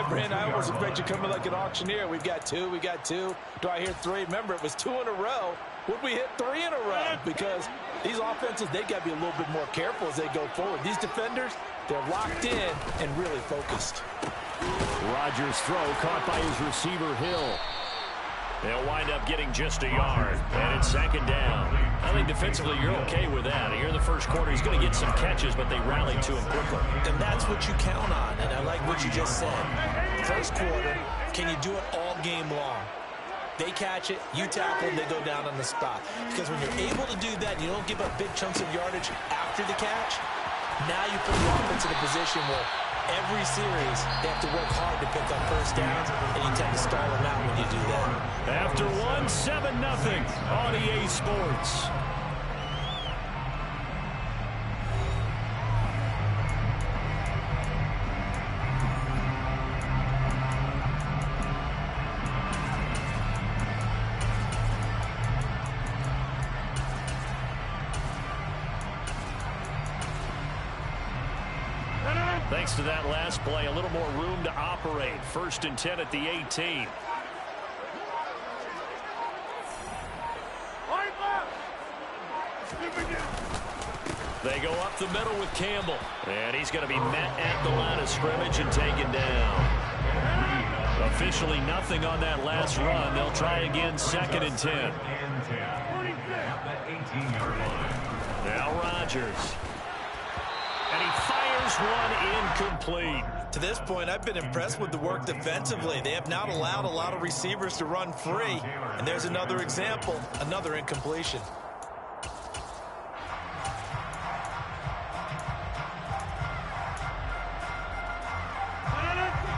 Brandon, I almost expect you coming like an auctioneer. We've got two, we got two. Do I hear three? Remember, it was 2 in a row. Would we hit 3 in a row? Because these offenses, they've got to be a little bit more careful as they go forward. These defenders, they're locked in and really focused. Rodgers' throw caught by his receiver, Hill. They'll wind up getting just a yard, and it's 2nd down. I think defensively you're okay with that. Here in the first quarter, he's going to get some catches, but they rallied to him quickly. And that's what you count on, and I like what you just said. First quarter, can you do it all game long? They catch it, you tackle, and they go down on the spot. Because when you're able to do that, you don't give up big chunks of yardage after the catch. Now you put the offense in a position where every series, they have to work hard to pick up first downs, and you tend to stall them out when you do that. After 7-0 on EA Sports. Thanks to that last play, a little more room to operate. 1st and 10 at the 18. They go up the middle with Campbell. And he's going to be met at the line of scrimmage and taken down. Officially nothing on that last run. They'll try again 2nd and 10. Now Rodgers. And he fires one incomplete. To this point, I've been impressed with the work defensively. They have not allowed a lot of receivers to run free. And there's another example, another incompletion.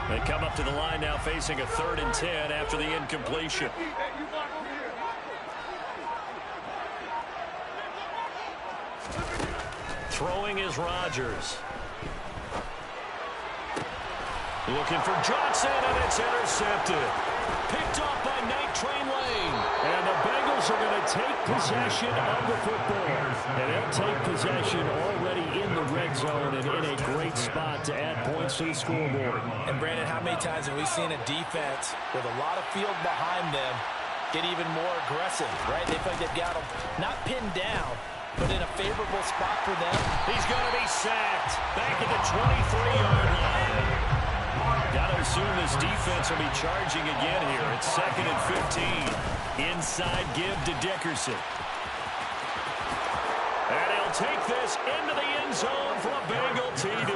They come up to the line now facing a 3rd and 10 after the incompletion. Throwing is Rodgers. Looking for Johnson, and it's intercepted. Picked off by Night Train Lane. And the Bengals are going to take possession of the football. And they'll take possession already in the red zone and in a great spot to add points to the scoreboard. And Brandon, how many times have we seen a defense with a lot of field behind them get even more aggressive, right? They feel like they've got them not pinned down, but in a favorable spot for them. He's going to be sacked back at the 23-yard line. Got to assume this defense will be charging again here. It's 2nd and 15. Inside give to Dickerson. And he'll take this into the end zone for a Bengal TD.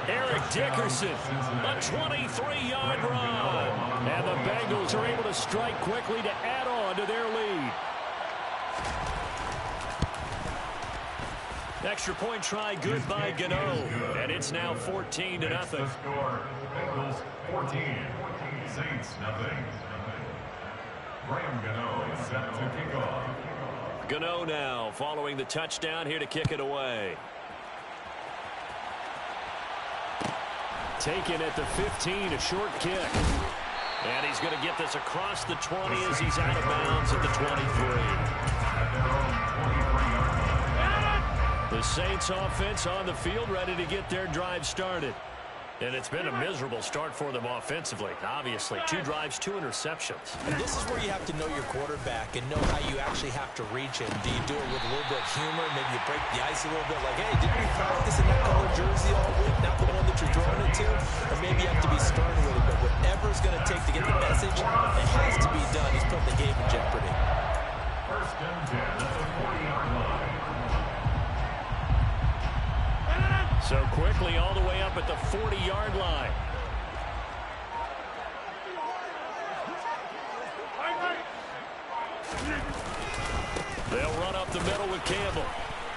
Eric Dickerson, a 23-yard run. And the Bengals are able to strike quickly to add on to their lead. Extra point try good by Gano. And it's now 14-0. Bengals 14, Saints nothing. Graham Gano is set to kick off. Gano now following the touchdown here to kick it away. Taken at the 15, a short kick. And he's going to get this across the 20 as he's out of bounds at the 23. The Saints offense on the field ready to get their drive started. And it's been a miserable start for them offensively. Obviously, 2 drives, 2 interceptions. And this is where you have to know your quarterback and know how you actually have to reach him. Do you do it with a little bit of humor? Maybe you break the ice a little bit like, hey, didn't we practice in that color jersey all week? Not the one that you're throwing it to? Or maybe you have to be stern with it. But whatever it's going to take to get the message, it has to be done. He's putting the game in jeopardy. 1st and 10 at the 40-yard line. So quickly all the way up at the 40-yard line. They'll run up the middle with Campbell.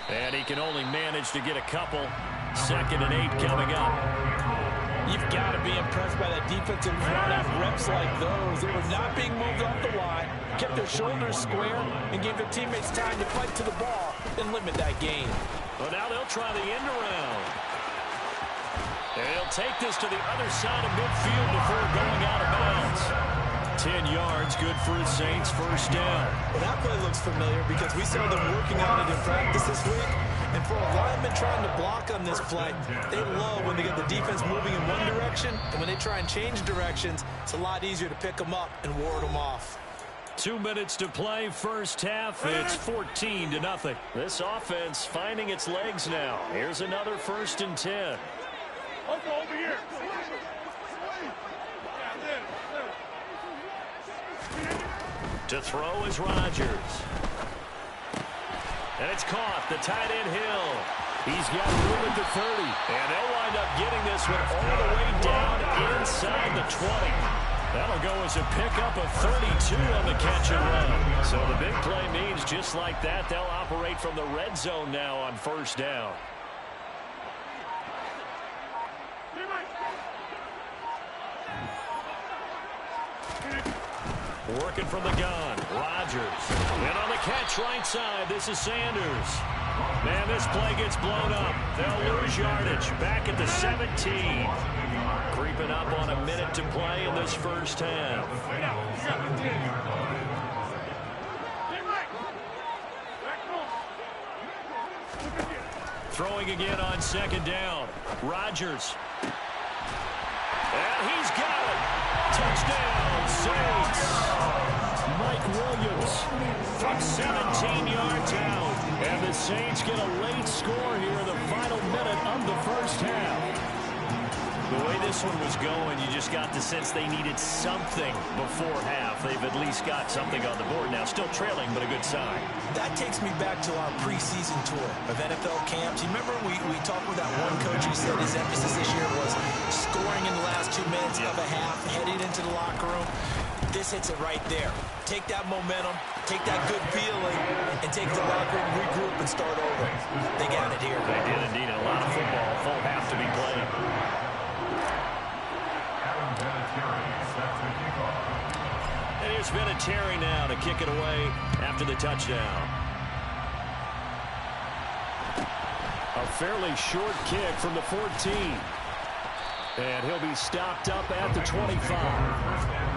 And he can only manage to get a couple. 2nd and 8 coming up. You've got to be impressed by that defensive front on reps like those. They were not being moved off the line, kept their shoulders square, and gave their teammates time to fight to the ball and limit that gain. Well, now they'll try the end around. And he'll take this to the other side of midfield before going out of bounds. 10 yards, good for the Saints, 1st down. Well, that play looks familiar because we saw them working on it in practice this week. And for a lineman trying to block on this play, they love when they get the defense moving in one direction, and when they try and change directions, it's a lot easier to pick them up and ward them off. 2 minutes to play, first half. It's 14-0. This offense finding its legs now. Here's another 1st and 10. Over here. To throw is Rodgers. And it's caught. The tight end Hill. He's got room at the 30. And they'll wind up getting this one all the way down inside the 20. That'll go as a pickup of 32 on the catch and run. So the big play means just like that, they'll operate from the red zone now on 1st down. Working from the gun, Rodgers. And on the catch right side, this is Sanders. Man, this play gets blown up. They'll lose yardage. Back at the 17. Creeping up on a minute to play in this first half. Throwing again on 2nd down. Rodgers. And he's got it. Touchdown, Saints. Mike Williams from 17 yards out. And the Saints get a late score here in the final minute of the first half. The way this one was going, you just got the sense they needed something before half. They've at least got something on the board now. Still trailing, but a good sign. That takes me back to our preseason tour of NFL camps. You remember we talked with that one coach who said his emphasis this year was scoring in the last 2 minutes of a half, heading into the locker room. This hits it right there. Take that momentum, take that good feeling, and take the locker room, regroup, and start over. They got it here. They did indeed. A lot of football, full half to be played. And here's Vinatieri now to kick it away after the touchdown. A fairly short kick from the 14. And he'll be stopped up at the 25.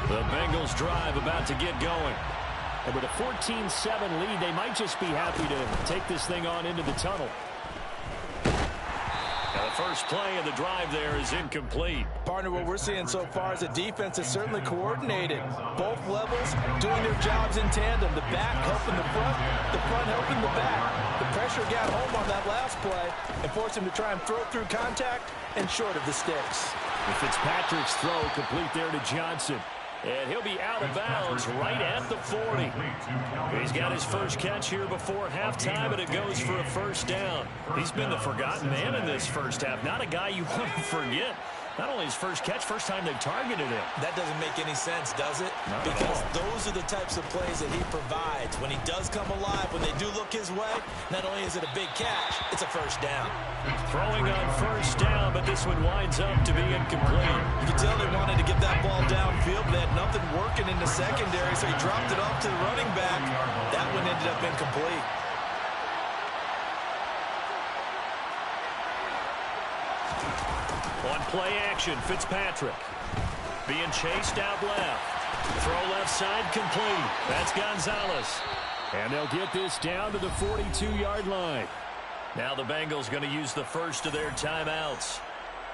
The Bengals drive about to get going. And with a 14-7 lead, they might just be happy to take this thing on into the tunnel. Now the first play of the drive there is incomplete. Partner, what we're seeing so far is a defense that's certainly coordinated. Both levels doing their jobs in tandem. The back helping the front helping the back. The pressure got home on that last play and forced him to try and throw through contact and short of the sticks. Fitzpatrick's throw complete there to Johnson. And he'll be out of bounds right at the 40. He's got his first catch here before halftime, and it goes for a 1st down. He's been the forgotten man in this first half. Not a guy you want to forget. Not only his first catch, first time they've targeted him. That doesn't make any sense, does it? Not because those are the types of plays that he provides. When he does come alive, when they do look his way, not only is it a big catch, it's a 1st down. Throwing on 1st down, but this one winds up to be incomplete. You can tell they wanted to get that ball downfield, but they had nothing working in the secondary, so he dropped it off to the running back. That one ended up incomplete. On play action, Fitzpatrick. Being chased out left. Throw left side complete. That's Gonzalez. And they'll get this down to the 42-yard line. Now the Bengals going to use the first of their timeouts,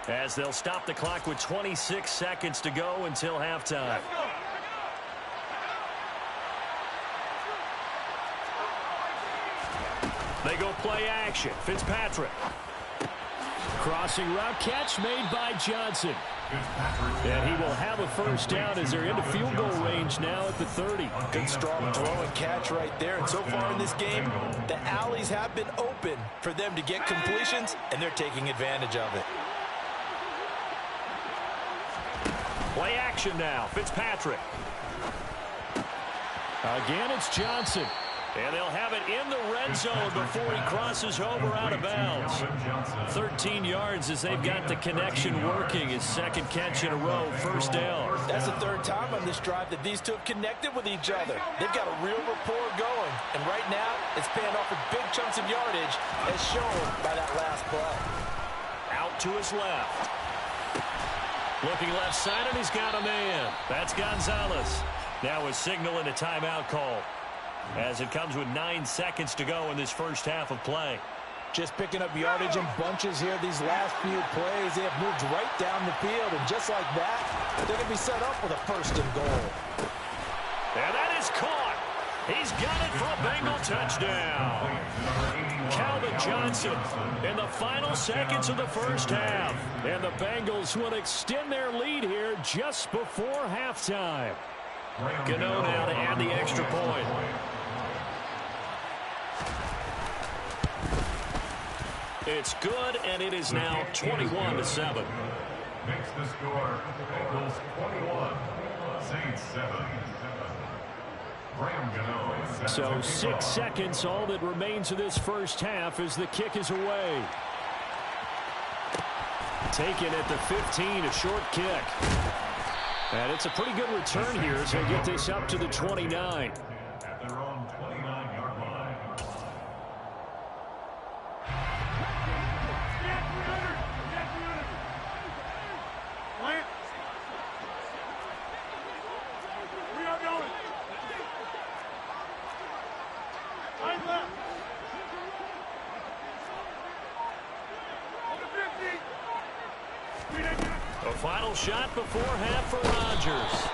as they'll stop the clock with 26 seconds to go until halftime. They go play action. Fitzpatrick. Crossing route catch made by Johnson. And he will have a 1st down as they're into field goal range now at the 30. Good strong throw and catch right there. And so far in this game, the alleys have been open for them to get completions, and they're taking advantage of it. Play action now. Fitzpatrick. Again, it's Johnson. And they'll have it in the red zone before he crosses over out of bounds. 13 yards as they've got the connection working. His second catch in a row, first down. That's the third time on this drive that these two have connected with each other. They've got a real rapport going. And right now, it's paying off with big chunks of yardage, as shown by that last play. Out to his left. Looking left side, and he's got a man. That's Gonzalez. Now a signal and a timeout call, as it comes with 9 seconds to go in this first half of play. Just picking up yardage in bunches here these last few plays. They have moved right down the field, and just like that, they're going to be set up with a first and goal. And that is caught. He's got it for a Bengal touchdown. Calvin Johnson in the final seconds of the first half. And the Bengals will extend their lead here just before halftime. Gano now to add the extra point. It's good, and it is now 21-7. Makes the score Bengals 21, Saints 7. So 6 seconds, all that remains of this first half as the kick is away. Taken at the 15, a short kick. And it's a pretty good return here as they get this up to the 29. At their own 29-yard line. We are going. Line left. On the 50. A final shot before half for Rodgers.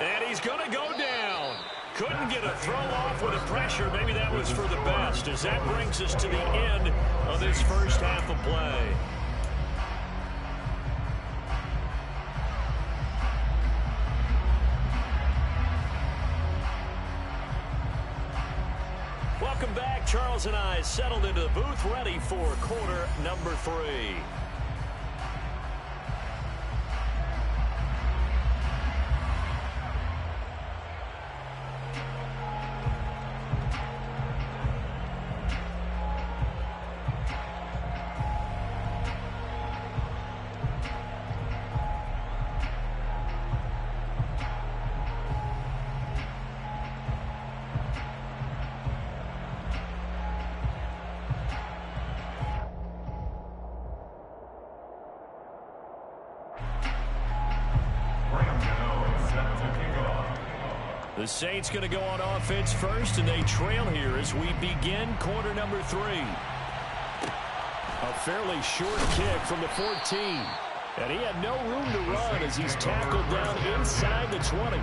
And he's going to go down. Couldn't get a throw off with the pressure. Maybe that was for the best, as that brings us to the end of this first half of play. Welcome back. Charles and I settled into the booth, ready for quarter number 3. The Saints going to go on offense first, and they trail here as we begin quarter number 3. A fairly short kick from the 14. And he had no room to run as he's tackled down inside the 20.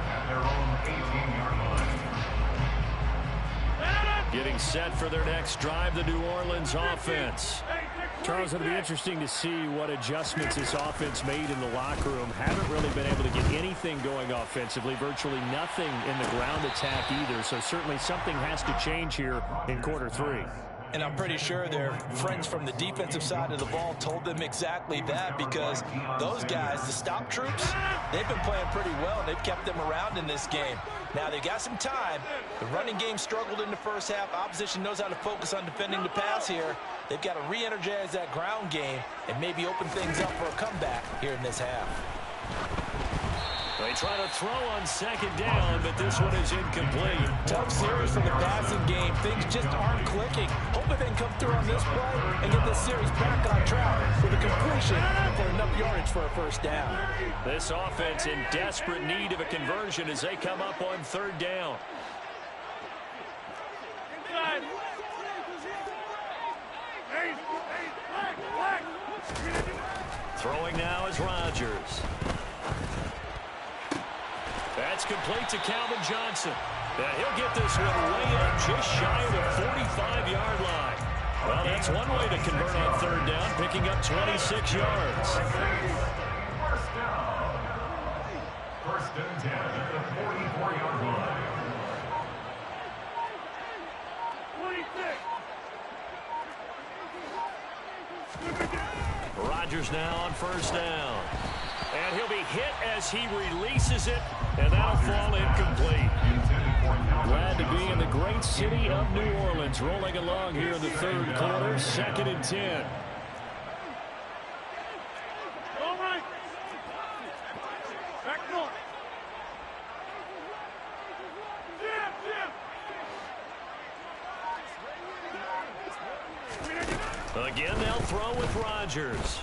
Getting set for their next drive, the New Orleans offense. Charles, it'll be interesting to see what adjustments this offense made in the locker room. Haven't really been able to get anything going offensively, virtually nothing in the ground attack either. So certainly something has to change here in quarter 3. And I'm pretty sure their friends from the defensive side of the ball told them exactly that, because those guys, the stop troops, they've been playing pretty well, and they've kept them around in this game. Now, they've got some time. The running game struggled in the first half. Opposition knows how to focus on defending the pass here. They've got to re-energize that ground game and maybe open things up for a comeback here in this half. They try to throw on second down, but this one is incomplete. Tough series from the passing game. Things just aren't clicking. Hoping they can come through on this play and get this series back on track with a completion for enough yardage for a first down. This offense in desperate need of a conversion as they come up on third down. Throwing now is Rodgers. That's complete to Calvin Johnson. And he'll get this one way up just shy of the 45-yard line. Well, that's one way to convert on third down, picking up 26 yards. First down. First and 10 at the 44-yard line. 26. Rodgers now on first down. And he'll be hit as he releases it, and that'll fall incomplete. Glad to be in the great city of New Orleans. Rolling along here in the third quarter. 2nd and 10. All right. Back north. Again, they'll throw with Rodgers.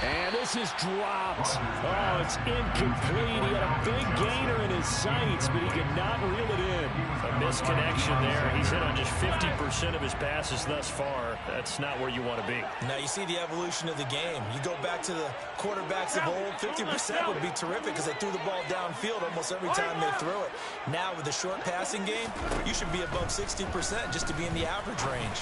And this is dropped. Oh, it's incomplete. He had a big gainer in his sights, but he could not reel it in. A misconnection there. He's hit on just 50% of his passes thus far. That's not where you want to be. Now you see the evolution of the game. You go back to the quarterbacks of old, 50% would be terrific because they threw the ball downfield almost every time they threw it. Now with the short passing game, you should be above 60% just to be in the average range.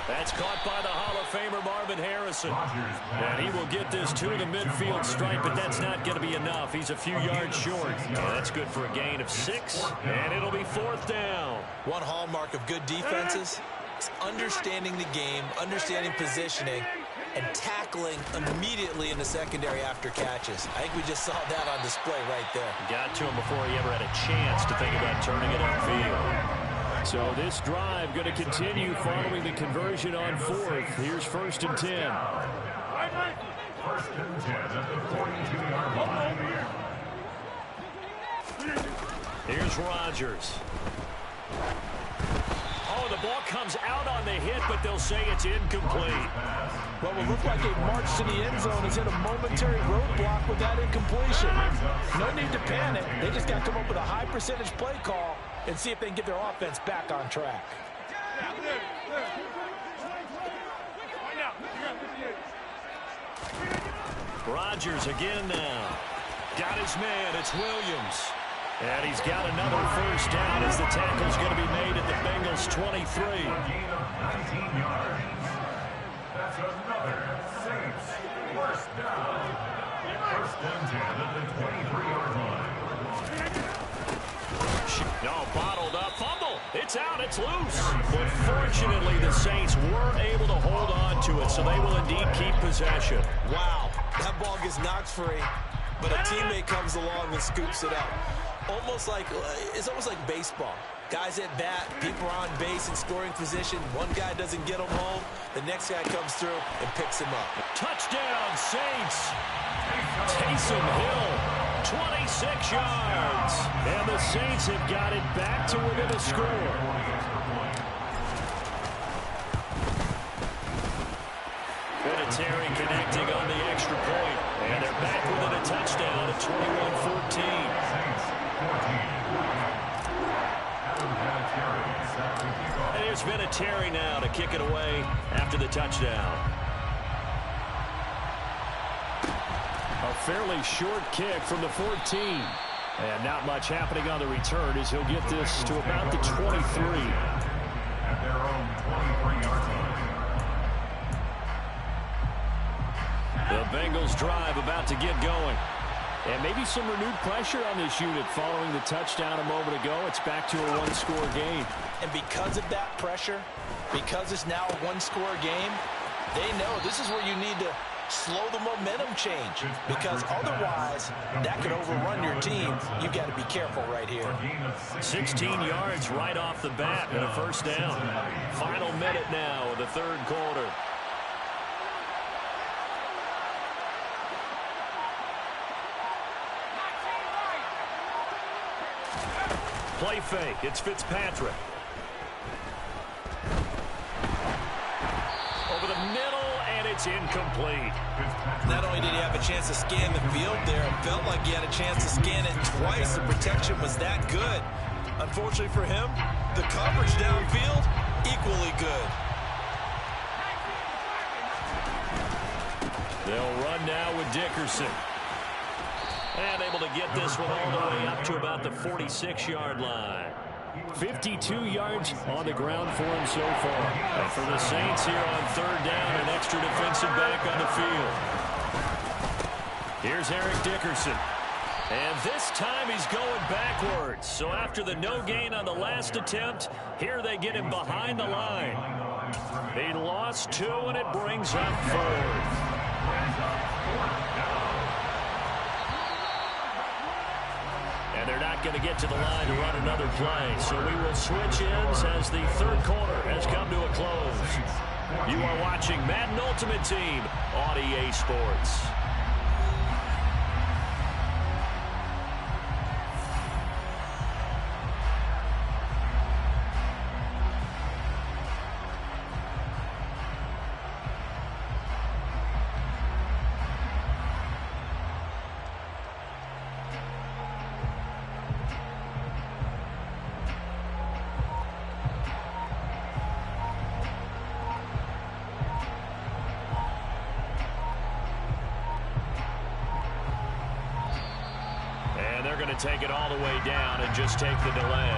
That's caught by the Hall of Famer Marvin Harrison. And he will get this to the midfield stripe, but that's not going to be enough. He's a few yards short. That's good for a gain of 6, and it'll be 4th down. One hallmark of good defenses is understanding the game, understanding positioning, and tackling immediately in the secondary after catches. I think we just saw that on display right there. Got to him before he ever had a chance to think about turning it upfield. So this drive going to continue following the conversion on 4th. Here's 1st and 10. 1st and 10 at the 42-yard line. Here's Rodgers. Oh, the ball comes out on the hit, but they'll say it's incomplete. Well, it looked like a march to the end zone has hit a momentary roadblock with that incompletion. No need to panic. They just got to come up with a high percentage play call and see if they can get their offense back on track. Rodgers again now. Got his man. It's Williams. And he's got another 1st down as the tackle's going to be made at the Bengals' 23. A gain of 19 yards. That's another Saints 1st down. 1st and 10 at the 23-yard line. No, bottled up. Fumble. It's out. It's loose. But fortunately, the Saints were able to hold on to it, so they will indeed keep possession. Wow. That ball gets knocked free, but a teammate comes along and scoops it up. It's almost like baseball. Guys at bat, people are on base in scoring position. One guy doesn't get him home. The next guy comes through and picks him up. Touchdown, Saints. Taysom Hill, 26 yards. And the Saints have got it back to within a score. Terry connecting on the extra point. And they're back within a touchdown at 21-14. There's been a Terry now to kick it away after the touchdown. A fairly short kick from the 14. And not much happening on the return as he'll get this to about the 23. At their own 23-yard line. The Bengals drive about to get going. And maybe some renewed pressure on this unit following the touchdown a moment ago. It's back to a one-score game. And because of that pressure, because it's now a one-score game, they know this is where you need to slow the momentum change. Because otherwise, that could overrun your team. You've got to be careful right here. 16 yards right off the bat and a 1st down. Final minute now of the third quarter. Play fake. It's Fitzpatrick. Over the middle, and it's incomplete. Not only did he have a chance to scan the field there, it felt like he had a chance to scan it twice. The protection was that good. Unfortunately for him, the coverage downfield, equally good. They'll run now with Dickerson. And able to get this one all the way up to about the 46-yard line. 52 yards on the ground for him so far. And for the Saints here on 3rd down, an extra defensive back on the field. Here's Eric Dickerson. And this time he's going backwards. So after the no gain on the last attempt, here they get him behind the line. He lost 2, and it brings up 4th. they're not going to get to the line to run another play. So we will switch ends as the third quarter has come to a close. You are watching Madden Ultimate Team on EA Sports. Take it all the way down and just take the delay.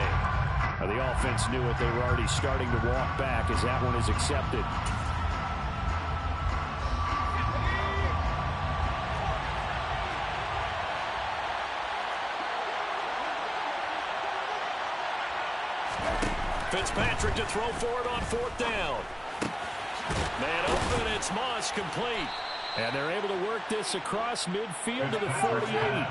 The offense knew it. They were already starting to walk back as that one is accepted. Fitzpatrick to throw for it on fourth down. Man open, it's Moss complete. And they're able to work this across midfield to the 48.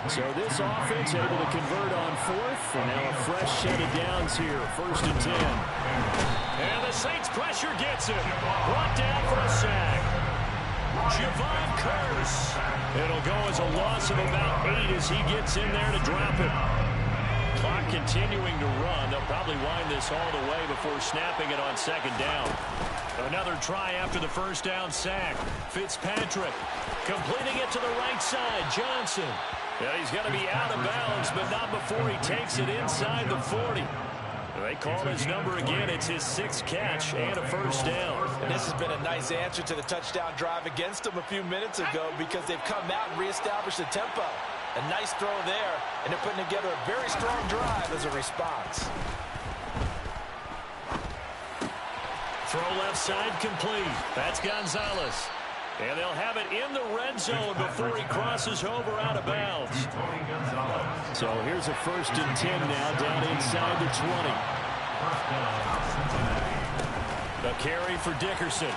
So this offense able to convert on fourth, and now a fresh set of downs here, 1st and 10. And the Saints pressure gets him. Brought down for a sack. Javon Curse. It'll go as a loss of about 8 as he gets in there to drop it. Clock continuing to run. They'll probably wind this all the way before snapping it on 2nd down. Another try after the 1st down sack. Fitzpatrick completing it to the right side. Johnson. Yeah, he's going to be out of bounds, but not before he takes it inside the 40. They call his number again. It's his 6th catch and a 1st down. And this has been a nice answer to the touchdown drive against them a few minutes ago because they've come out and reestablished the tempo. A nice throw there, and they're putting together a very strong drive as a response. Throw left side complete. That's Gonzalez. And they'll have it in the red zone before he crosses over out of bounds. So here's a 1st and 10 now down inside the 20. A carry for Dickerson.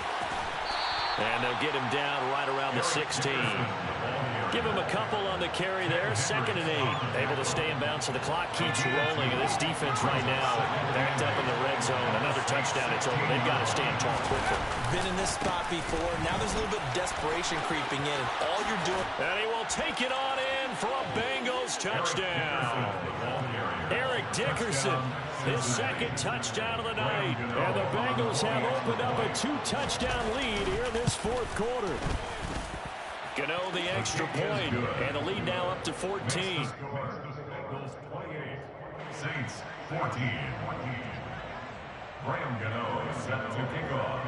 And they'll get him down right around the 16. Give him a couple on the carry there. 2nd and 8. Able to stay in bounds, so the clock keeps rolling. And this defense right now, backed up in the red zone. Another touchdown, it's over. They've got to stand tall quickly. Been in this spot before. Now there's a little bit of desperation creeping in. And all you're doing... And he will take it on in for a Bengals touchdown. Eric Dickerson, his 2nd touchdown of the night. And the Bengals have opened up a 2-touchdown lead here in this 4th quarter. Gano the extra point, and the lead now up to 14. Bengals 28, Saints 14. Graham Gano set to kick off.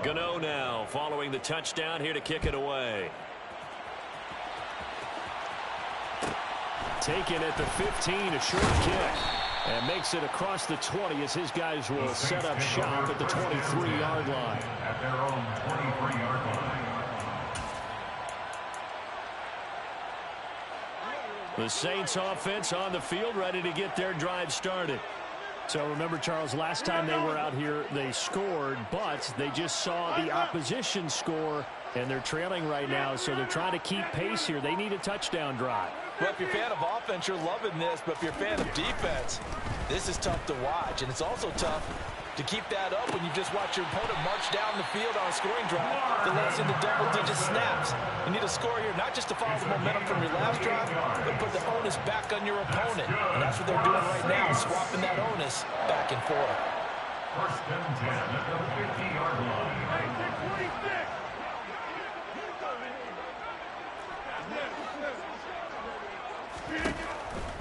Gano now following the touchdown here to kick it away. Taken at the 15, a short kick. And makes it across the 20 as his guys will set up shop at the 23-yard line. At their own 23-yard line. The Saints offense on the field ready to get their drive started. So remember, Charles, last time they were out here, they scored, but they just saw the opposition score, and they're trailing right now, so they're trying to keep pace here. They need a touchdown drive. Well, if you're a fan of offense, you're loving this, but if you're a fan of defense, this is tough to watch, and it's also tough to keep that up when you just watch your opponent march down the field on a scoring drive that leads into double-digit snaps. You need a score here, not just to follow the momentum from your last drive, but put the onus back on your opponent. And that's what they're doing right now, swapping that onus back and forth. 1st and 10 at the 50-yard line.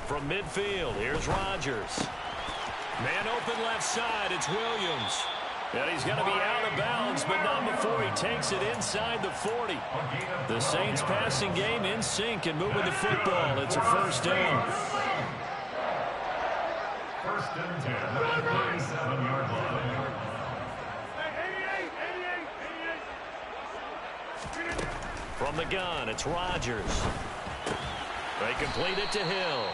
From midfield, here's Rodgers. Man open left side, it's Williams. And he's going to be out of bounds, but not before he takes it inside the 40. The Saints passing game in sync and moving the football. It's a 1st down. 1st and 10 at the 37-yard line. From the gun, it's Rodgers. They complete it to Hill.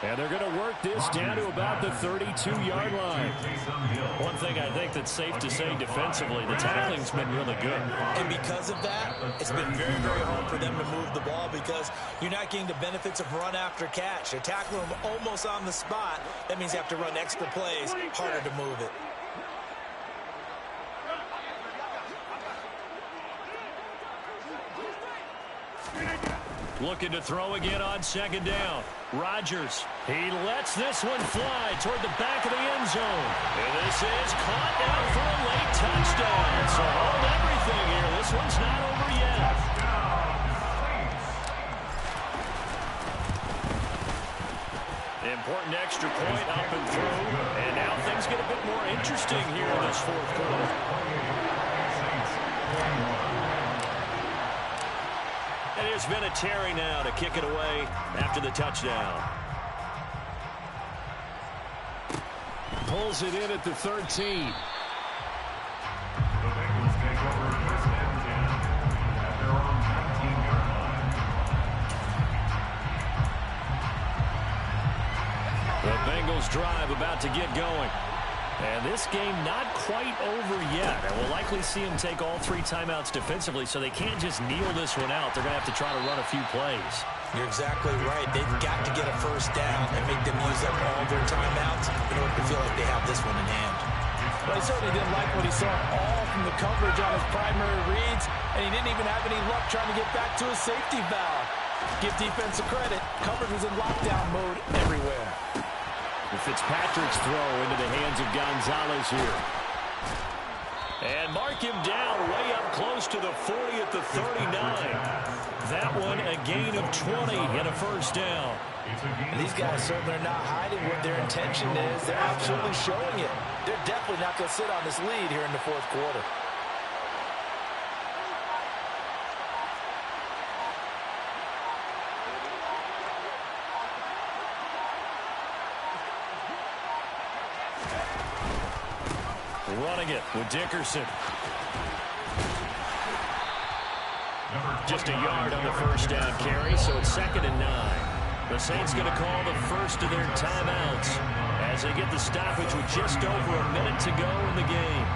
And they're going to work this down to about the 32-yard line. One thing I think that's safe to say defensively, the tackling's been really good. And because of that, it's been very, very hard for them to move the ball because you're not getting the benefits of run after catch. They're tackling them almost on the spot. That means you have to run extra plays, harder to move it. Looking to throw again on second down. Rodgers, he lets this one fly toward the back of the end zone. And this is caught down for a late touchdown. So hold everything here. This one's not over yet. Important extra point up and through. And now things get a bit more interesting here in this fourth quarter. And there's been a Terry now to kick it away after the touchdown. Pulls it in at the 13. The Bengals take over first and 10 at their own 19-yard line. The Bengals drive about to get going. And this game not quite over yet. And we'll likely see them take all 3 timeouts defensively, so they can't just kneel this one out. They're going to have to try to run a few plays. You're exactly right. They've got to get a first down and make them use up all their timeouts in order to feel like they have this one in hand. Well, he certainly didn't like what he saw all from the coverage on his primary reads, and he didn't even have any luck trying to get back to his safety valve. Give defense a credit. Coverage was in lockdown mode everywhere. Fitzpatrick's throw into the hands of Gonzalez here. And mark him down way up close to the 40 at the 39. That one a gain of 20 and a first down. And these guys certainly are not hiding what their intention is. They're absolutely showing it. They're definitely not going to sit on this lead here in the fourth quarter. Running it with Dickerson. Just a yard on the first down carry, so it's 2nd and 9. The Saints going to call the first of their timeouts as they get the stoppage with just over a minute to go in the game.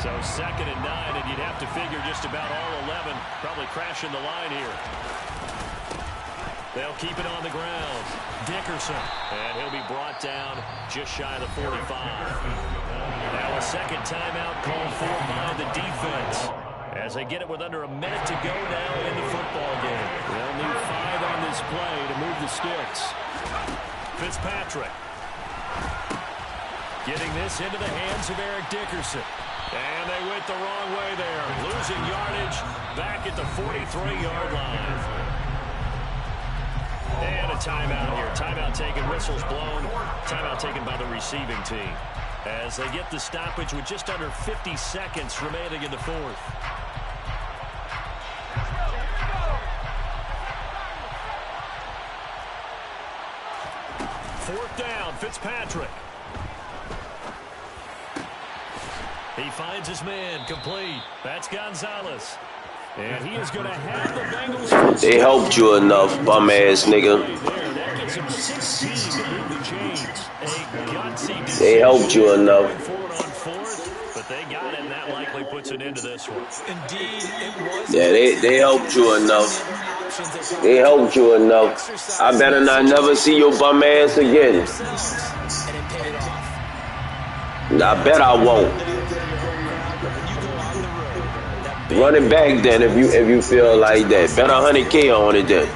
So 2nd and 9, and you'd have to figure just about all 11 probably crashing the line here. They'll keep it on the ground. Dickerson, and he'll be brought down just shy of the 45. Now a second timeout called for by the defense as they get it with under a minute to go now in the football game. They'll need 5 on this play to move the sticks. Fitzpatrick getting this into the hands of Eric Dickerson. And they went the wrong way there. Losing yardage back at the 43-yard line. And a timeout here. Timeout taken, whistles blown. Timeout taken by the receiving team as they get the stoppage with just under 50 seconds remaining in the fourth. Fourth down, Fitzpatrick. He finds his man, complete. That's Gonzalez. And he is going to have the Bengals. They helped you enough, bum-ass nigga. They helped you enough. But they got it, and that likely puts an end to this one. Indeed, it was. Yeah, they helped you enough. They helped you enough. I better not never see your bum-ass again. I bet I won't. Run it back then if you feel like that. Bet 100K on it then.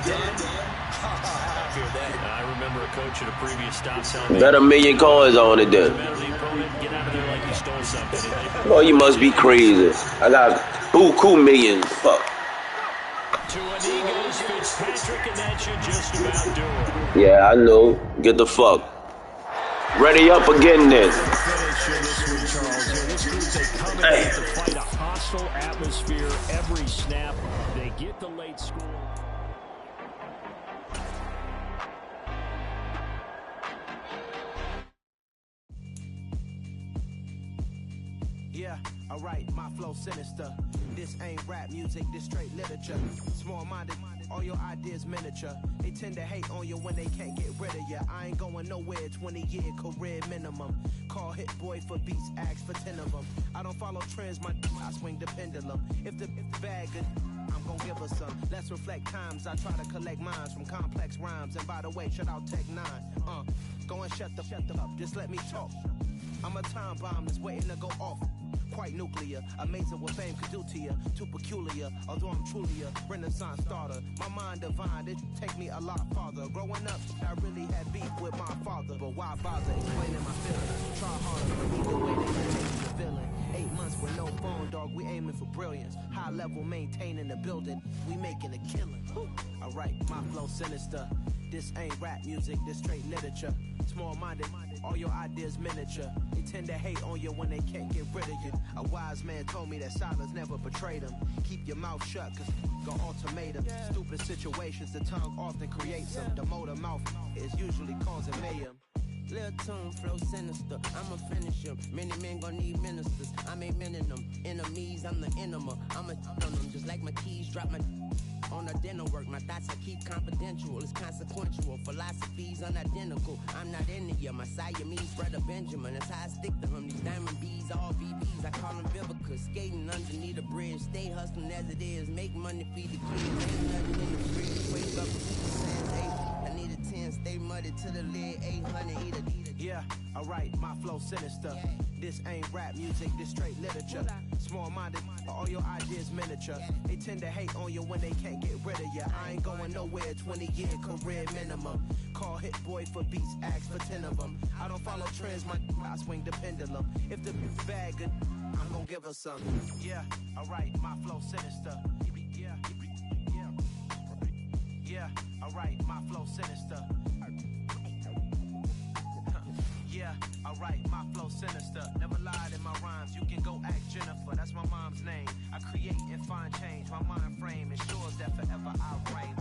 I remember a coach at a previous stop telling Bet $1 million coins on it then. Get out of there like you stole something. Boy, you must be crazy. I got buku millions. Fuck. To an Eagles, Fitzpatrick, and that should just about do it. Yeah, I know. Get the fuck. Ready up again then. Hey. Atmosphere every snap. They get the late score. Yeah, alright, my flow sinister. This ain't rap music, this straight literature. Small-minded, all your ideas miniature. They tend to hate on you when they can't get rid of you. I ain't going nowhere, 20-year career minimum. Call hit boy for beats, ask for 10 of them. I don't follow trends, I swing the pendulum. If the bag good, I'm gon' give her some. Let's reflect times. I try to collect minds from complex rhymes. And by the way, shout out Tech 9. Go and shut the up. Just let me talk. I'm a time bomb that's waiting to go off. Quite nuclear, amazing what fame could do to you. Too peculiar, although I'm truly a renaissance starter. My mind divine, it take me a lot farther. Growing up, I really had beef with my father. But why bother explaining my feelings? Try harder, either way they can take the feeling. 8 months with no phone, dog, we aiming for brilliance. High level, maintaining the building, we making a killing. Alright, my flow sinister. This ain't rap music, this straight literature. Small-minded, all your ideas miniature. They tend to hate on you when they can't get rid of you. A wise man told me that silence never betrayed him. Keep your mouth shut, cause go ultimatum. Stupid situations, the tongue often creates them. The motor mouth is usually causing mayhem. Lil' tune, flow sinister, I'ma finish him. Many men gon' need ministers, I'm a men in them. Enemies, I'm the enema, I'm a on them. Just like my keys, drop my on the dinner work. My thoughts I keep confidential, it's consequential. Philosophies unidentical, I'm not into you. My Siamese brother Benjamin, that's how I stick to him. These diamond bees, all VVs, I call them Vivica. Skating underneath a bridge, stay hustling as it is. Make money, feed the kids, ain't nothing in the fridge. Wake up and I need a 10, stay muddy to the lid, 800, eat a. Yeah, alright, my flow sinister. This ain't rap music, this straight literature. Small-minded, all your ideas miniature. They tend to hate on you when they can't get rid of you. I ain't going nowhere, 20-year career minimum. Call hit boy for beats, ask for 10 of them. I don't follow trends, I swing the pendulum. If the bag good, I'm gon' give her some. Yeah, alright, my flow sinister. Yeah, alright, my flow sinister. Yeah, alright, my flow sinister. Never lied in my rhymes, you can go ask Jennifer. That's my mom's name. I create and find change. My mind frame ensures that forever I reign.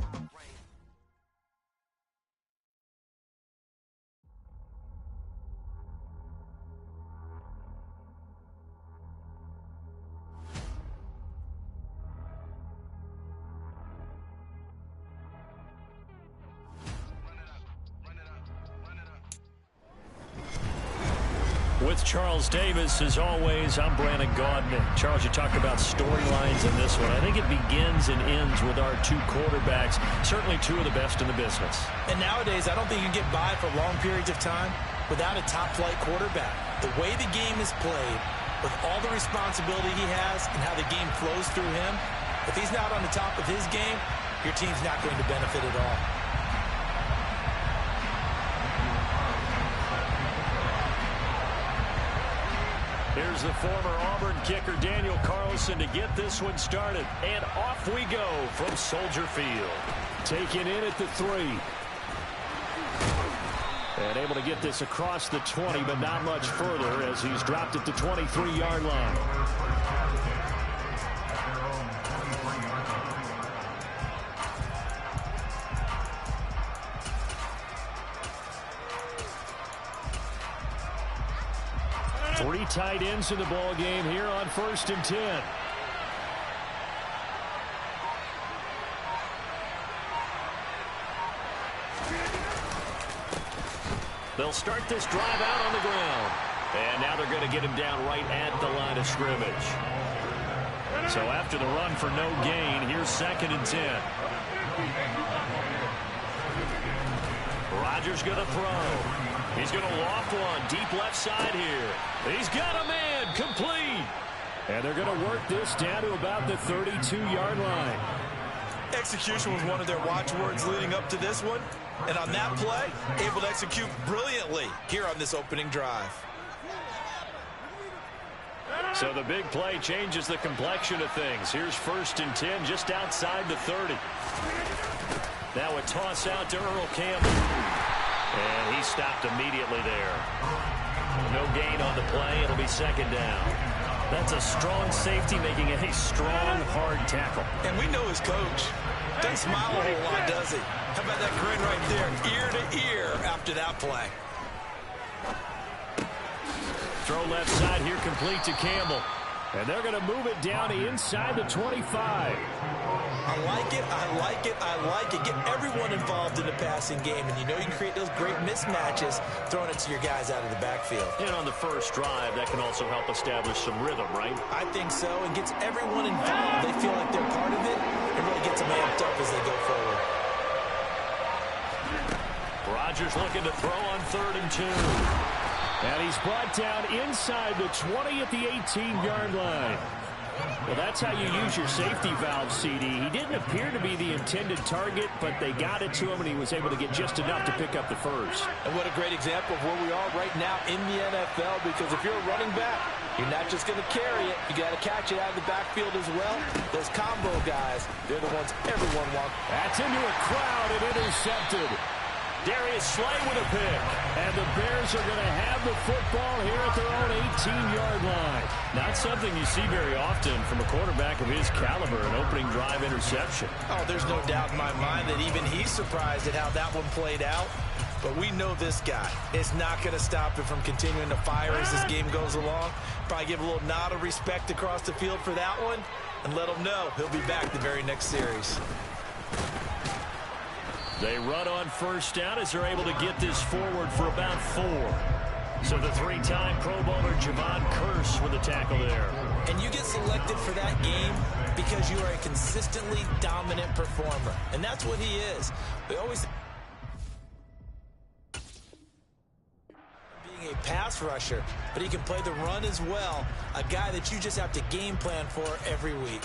With Charles Davis, as always, I'm Brandon Gaudin. Charles, you talk about storylines in this one. I think it begins and ends with our two quarterbacks, certainly two of the best in the business. And nowadays, I don't think you can get by for long periods of time without a top-flight quarterback. The way the game is played, with all the responsibility he has and how the game flows through him, if he's not on the top of his game, your team's not going to benefit at all. Here's the former Auburn kicker, Daniel Carlson, to get this one started. And off we go from Soldier Field. Taken in at the 3. And able to get this across the 20, but not much further as he's dropped at the 23-yard line. Three tight ends in the ball game here on 1st and 10. They'll start this drive out on the ground. And now they're going to get him down right at the line of scrimmage. So after the run for no gain, here's 2nd and 10. Rodgers going to throw. He's going to loft one deep left side here. He's got a man complete. And they're going to work this down to about the 32-yard line. Execution was one of their watchwords leading up to this one. And on that play, able to execute brilliantly here on this opening drive. So the big play changes the complexion of things. Here's 1st and 10 just outside the 30. Now a toss out to Earl Campbell. And he stopped immediately there. No gain on the play. It'll be 2nd down. That's a strong safety making a strong, hard tackle. And we know his coach. Doesn't smile a whole lot, does he? How about that grin right there, ear to ear after that play? Throw left side here complete to Campbell. And they're going to move it down to inside the 25. I like it, I like it, I like it. Get everyone involved in the passing game, and you know you can create those great mismatches throwing it to your guys out of the backfield. And on the first drive, that can also help establish some rhythm, right? I think so. It gets everyone involved. They feel like they're part of it. It really gets them amped up as they go forward. Rodgers looking to throw on 3rd and 2. And he's brought down inside the 20 at the 18-yard line. Well, that's how you use your safety valve, CD. He didn't appear to be the intended target, but they got it to him, and he was able to get just enough to pick up the first. And what a great example of where we are right now in the NFL, because if you're a running back, you're not just going to carry it. You got to catch it out of the backfield as well. Those combo guys, they're the ones everyone wants. That's into a crowd and intercepted. Darius Slay with a pick. And the Bears are going to have the football here at their own 18-yard line. Not something you see very often from a quarterback of his caliber, an opening drive interception. Oh, there's no doubt in my mind that even he's surprised at how that one played out. But we know this guy. It's not going to stop him from continuing to fire as this game goes along. Probably give a little nod of respect across the field for that one and let him know he'll be back the very next series. They run on first down as they're able to get this forward for about 4. So the 3-time Pro Bowler Javon Curse with the tackle there. And you get selected for that game because you are a consistently dominant performer. And that's what he is. They always being a pass rusher, but he can play the run as well. A guy that you just have to game plan for every week.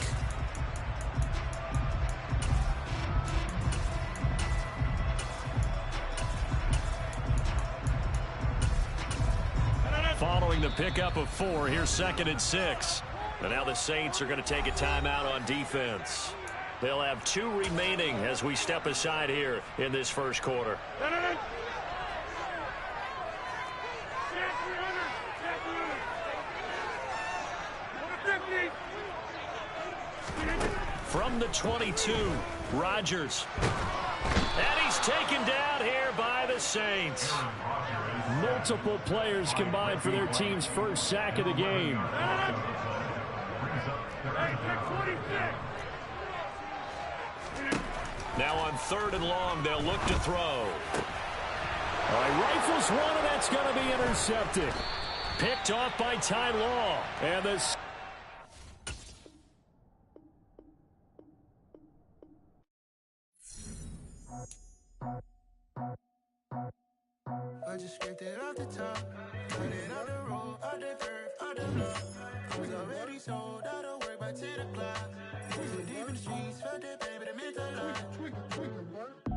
Following the pickup of 4, here's 2nd and 6. And now the Saints are going to take a timeout on defense. They'll have 2 remaining as we step aside here in this first quarter. From the 22, Rodgers. And he's taken down here by the Saints. Multiple players combined for their team's first sack of the game. Now on 3rd and long, they'll look to throw. All right, rifles one, and that's going to be intercepted. Picked off by Ty Law. And this. I just scraped it off the top, put it on the road, on the curve, on the block. I was already sold out of work by 10 o'clock. So deep in the streets, felt that baby, the mental lie.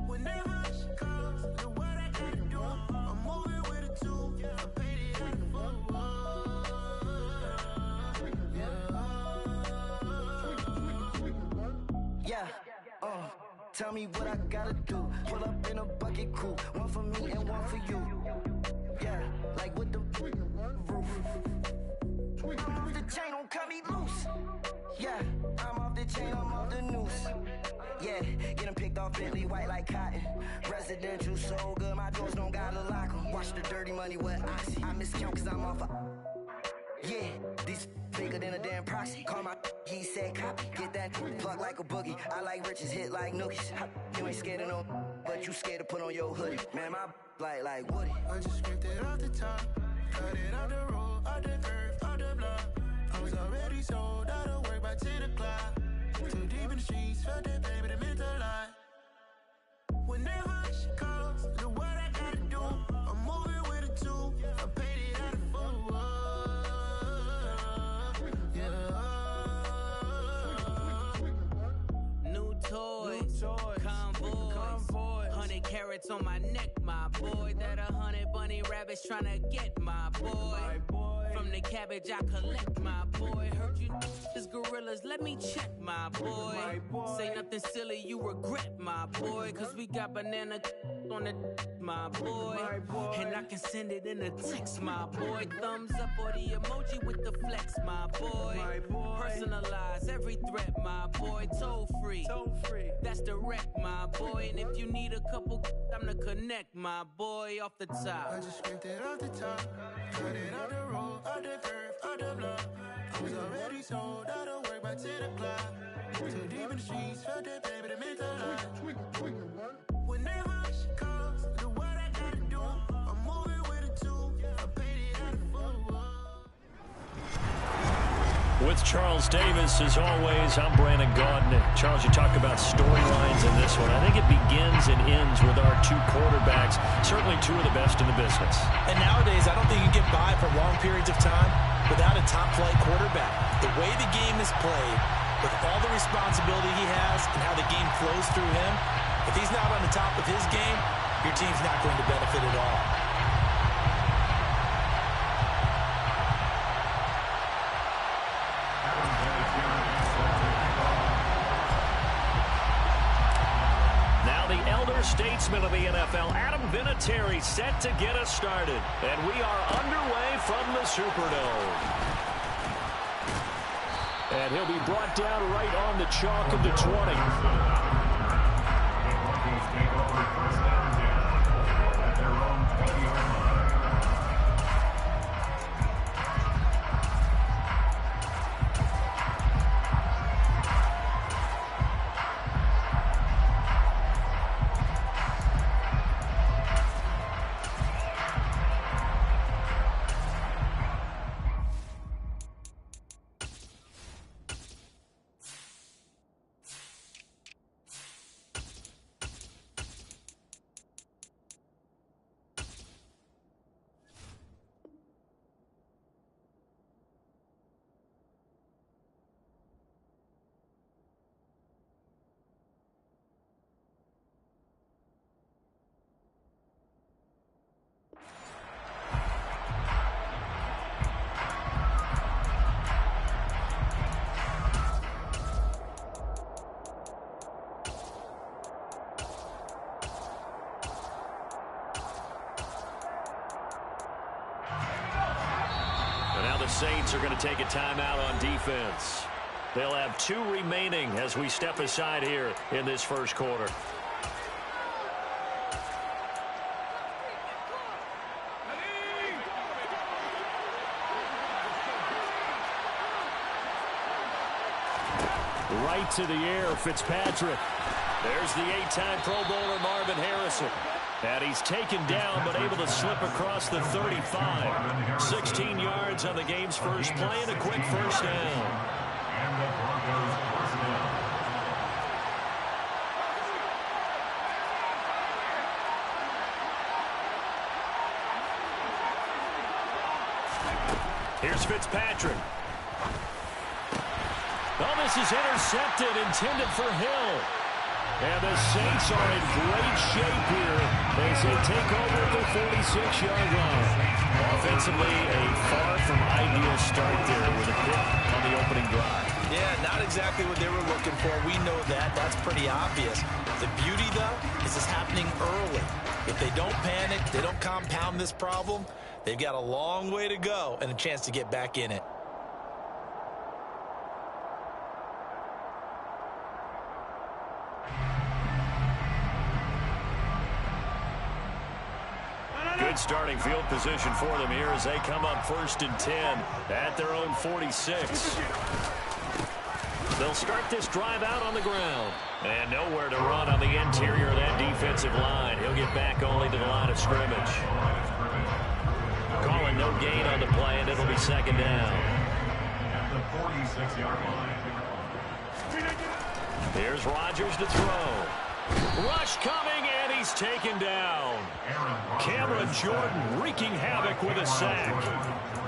Whenever she calls, know what I gotta do. I'm moving with a 2, I paid it out the full. Yeah. Tell me what I gotta do. Pull up in a bucket crew, one for me and one for you. Yeah, like with the roof. I'm off the chain, don't cut me loose. Yeah, I'm off the chain, I'm off the noose. Yeah, getting picked off Bentley white like cotton. Residential so good, my doors don't gotta lock 'em. Watch the dirty money with oxy. I miscount cause I'm off a. Yeah, these bigger than a damn proxy. Call my he said copy. Get that plug like a boogie. I like riches, hit like nookies. You ain't scared of no, but you scared to put on your hoodie. Man, my like Woody. I just scraped it off the top, cut it off the road, off the curve, off the block. I was already sold out of work by 10 o'clock. Too deep in the streets, felt that baby, the mental lie. Whenever she calls, know what I gotta do. I'm moving with a 2, I paid it out of full. Toys, convoys, 100 carats on my neck, my boy. That 100 bunny rabbits tryna get my boy. From the cabbage I collect, my boy. Heard you niggas gorillas, let me check, my boy. Say nothing silly, you regret, my boy. Cause we got banana on the my boy. And I can send it in a text, my boy. Thumbs up or the emoji with the flex, my boy. Personalize every threat, my boy. Toll free, that's direct, my boy. And if you need a couple, I'm to connect my boy off the top. I just scraped it off the top, cut it off the road, off the curve, off the block. I was already sold out of work by 10 o'clock. Too deep in the streets, felt that baby, the mental lie. Whenever she calls, do what I gotta do. I'm moving with a two, I paid it out of full. With Charles Davis, as always, I'm Brandon Gaudin. Charles, you talk about storylines in this one. I think it begins and ends with our two quarterbacks, certainly two of the best in the business. And nowadays, I don't think you can get by for long periods of time without a top-flight quarterback. The way the game is played, with all the responsibility he has and how the game flows through him, if he's not on the top of his game, your team's not going to benefit at all. Statesman of the NFL, Adam Vinatieri, set to get us started. And we are underway from the Superdome. And he'll be brought down right on the chalk of the 20. Saints are going to take a timeout on defense. They'll have 2 remaining as we step aside here in this first quarter. Right to the air, Fitzpatrick. There's the 8-time Pro Bowler Marvin Harrison. And he's taken down, but able to slip across the 35. 16 yards on the game's first play and a quick first down. And the Broncos first down. Here's Fitzpatrick. Oh, this is intercepted, intended for Hill. And the Saints are in great shape here as they take over at the 46-yard line. Offensively, a far from ideal start there with a pick on the opening drive. Yeah, not exactly what they were looking for. We know that. That's pretty obvious. The beauty, though, is it's happening early. If they don't panic, they don't compound this problem, they've got a long way to go and a chance to get back in it. Good starting field position for them here as they come up 1st and 10 at their own 46. They'll start this drive out on the ground. And nowhere to run on the interior of that defensive line. He'll get back only to the line of scrimmage. Calling no gain on the play, and it'll be 2nd down. At the 46-yard line. Here's Rodgers to throw. Rush coming, and he's taken down. Cameron Jordan wreaking havoc with a sack.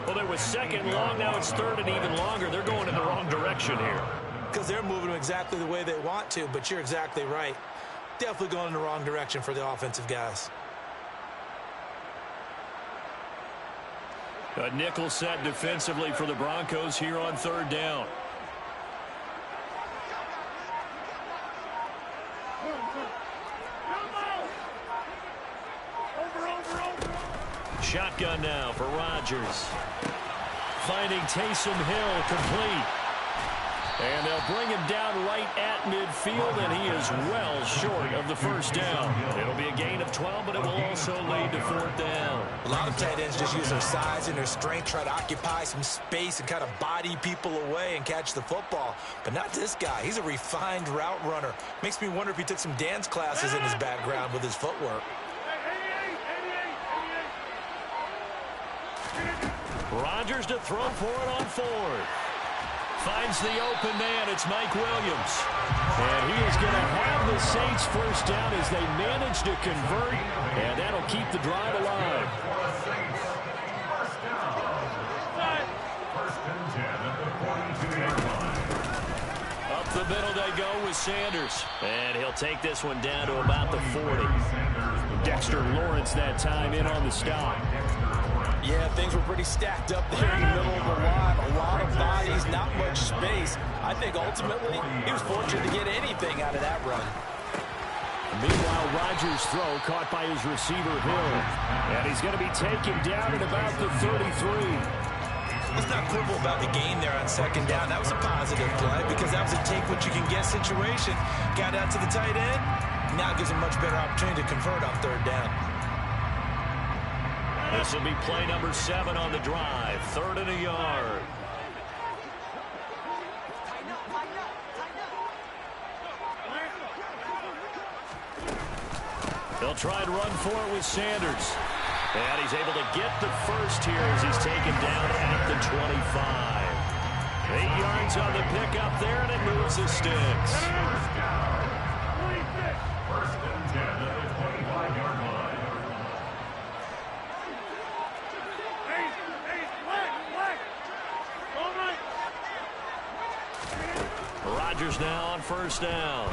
Well, there was 2nd long, now it's 3rd and even longer. They're going in the wrong direction here. Because they're moving exactly the way they want to, but you're exactly right. Definitely going in the wrong direction for the offensive guys. A nickel set defensively for the Broncos here on 3rd down. Shotgun now for Rodgers. Finding Taysom Hill complete. And they'll bring him down right at midfield, and he is well short of the first down. It'll be a gain of 12, but it will also lead to fourth down. A lot of tight ends just use their size and their strength, try to occupy some space and kind of body people away and catch the football. But not this guy. He's a refined route runner. Makes me wonder if he took some dance classes in his background with his footwork. Rodgers to throw for it on fourth. Finds the open man. It's Mike Williams. And he is going to have the Saints first down as they manage to convert. And that'll keep the drive alive. Up the middle they go with Sanders. And he'll take this one down to about the 40. Dexter Lawrence that time in on the stop. Yeah, things were pretty stacked up there in the middle of the line. A lot of bodies, not much space. I think ultimately he was fortunate to get anything out of that run. Meanwhile, Rodgers' throw caught by his receiver, Hill. And he's going to be taken down at about the 33. Let's not quibble about the gain there on second down. That was a positive play because that was a take-what-you-can-get situation. Got out to the tight end. Now gives him much better opportunity to convert on third down. This will be play number 7 on the drive. 3rd and a yard. They'll try and run for it with Sanders. And he's able to get the first here as he's taken down at the 25. 8 yards on the pickup there, and it moves the sticks. First and 10 at the 25-yard line. Rodgers now on first down.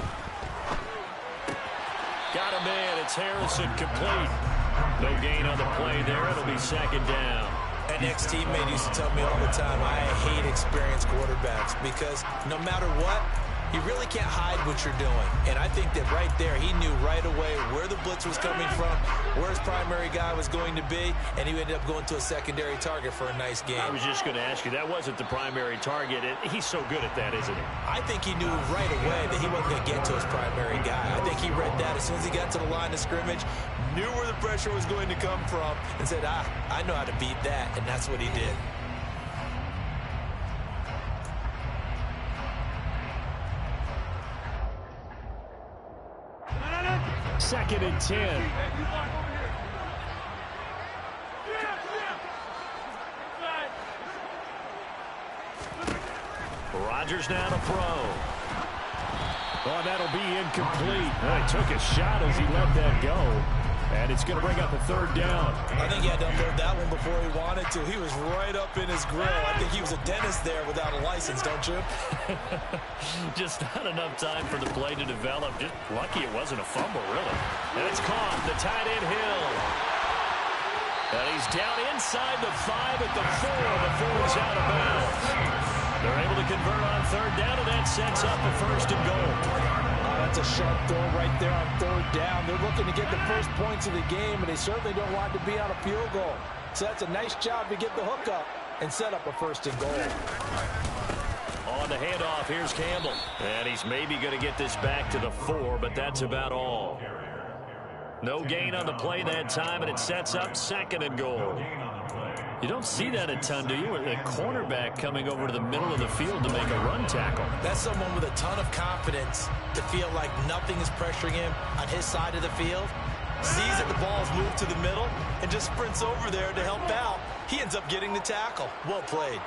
Got a man. It's Harrison complete. No gain on the play there. It'll be second down. An ex-teammate used to tell me all the time, I hate experienced quarterbacks because no matter what, you really can't hide what you're doing. And I think that right there, he knew right away where the blitz was coming from, where his primary guy was going to be, and he ended up going to a secondary target for a nice game. I was just going to ask you, that wasn't the primary target. He's so good at that, isn't he? I think he knew right away that he wasn't going to get to his primary guy. I think he read that as soon as he got to the line of scrimmage, knew where the pressure was going to come from, and said, I know how to beat that, and that's what he did. Second and 10. Rodgers now to throw. Oh, that'll be incomplete. He took a shot as he let that go. And it's going to bring up a third down. I think he had to unload that one before he wanted to. He was right up in his grill. I think he was a dentist there without a license, don't you? Just not enough time for the play to develop. Just lucky it wasn't a fumble, really. And it's caught. The tight end Hill. And he's down inside the 5 at the 4 before he's out of bounds. They're able to convert on third down, and that sets up a first and goal. That's a sharp throw right there on third down. They're looking to get the first points of the game, and they certainly don't want to be on a field goal. So that's a nice job to get the hook up and set up a first and goal. On the handoff, here's Campbell. And he's maybe going to get this back to the 4, but that's about all. No gain on the play that time, and it sets up second and goal. You don't see that a ton, do you? A cornerback coming over to the middle of the field to make a run tackle. That's someone with a ton of confidence to feel like nothing is pressuring him on his side of the field. Sees that the ball's moved to the middle and just sprints over there to help out. He ends up getting the tackle. Well played.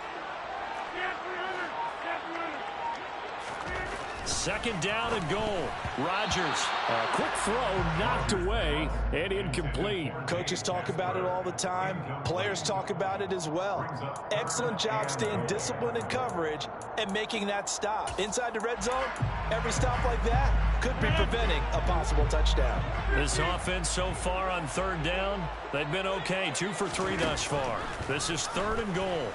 Second down and goal. Rodgers, a quick throw knocked away and incomplete. Coaches talk about it all the time. Players talk about it as well. Excellent job staying disciplined in coverage and making that stop. Inside the red zone, every stop like that could be preventing a possible touchdown. This offense so far on third down, they've been okay. 2 for 3 thus far. This is third and goal.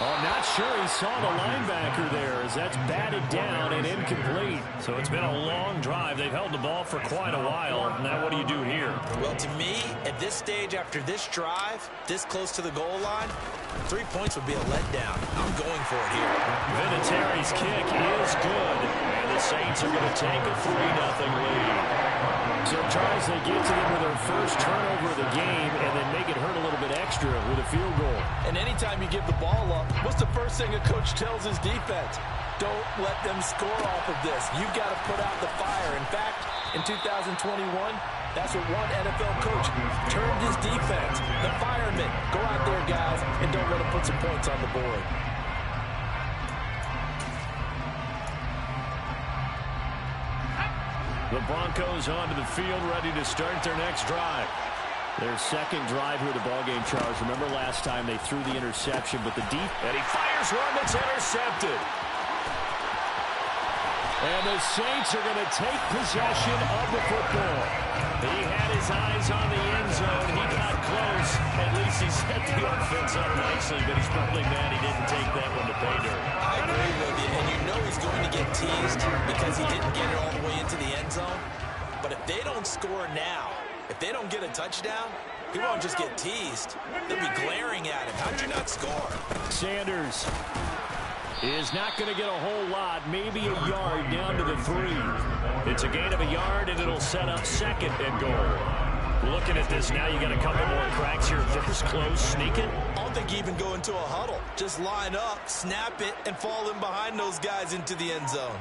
Oh, not sure he saw the linebacker there as that's batted down and incomplete. So it's been a long drive. They've held the ball for quite a while. Now what do you do here? Well, to me, at this stage after this drive, this close to the goal line, 3 points would be a letdown. I'm going for it here. Vinatieri's kick is good, and the Saints are going to take a 3-0 lead. So, Charles, they get to them with their first turnover of the game and then make it hurt a little bit extra with a field goal. And anytime you give the ball up, what's the first thing a coach tells his defense? Don't let them score off of this. You've got to put out the fire. In fact, in 2021, that's what one NFL coach termed his defense. The firemen. Go out there, guys, and don't let them put some points on the board. The Broncos onto the field, ready to start their next drive. Their second drive here of the ballgame, Charles. Remember last time they threw the interception, but the deep... And he fires one that's intercepted. And the Saints are going to take possession of the football. He had his eyes on the end zone. He got close. At least he set the offense up nicely, but he's probably mad he didn't take that one to pay dirt. I agree with you, and you know he's going to get teased because he didn't get it all the way into the end zone. But if they don't score now, if they don't get a touchdown, he won't just get teased. They'll be glaring at him. How'd you not score? Sanders is not going to get a whole lot, maybe a yard down to the 3. It's a gain of a yard, and it'll set up second and goal. Looking at this now, you got a couple more cracks here. First close, sneak it. I don't think you even go into a huddle. Just line up, snap it, and fall in behind those guys into the end zone.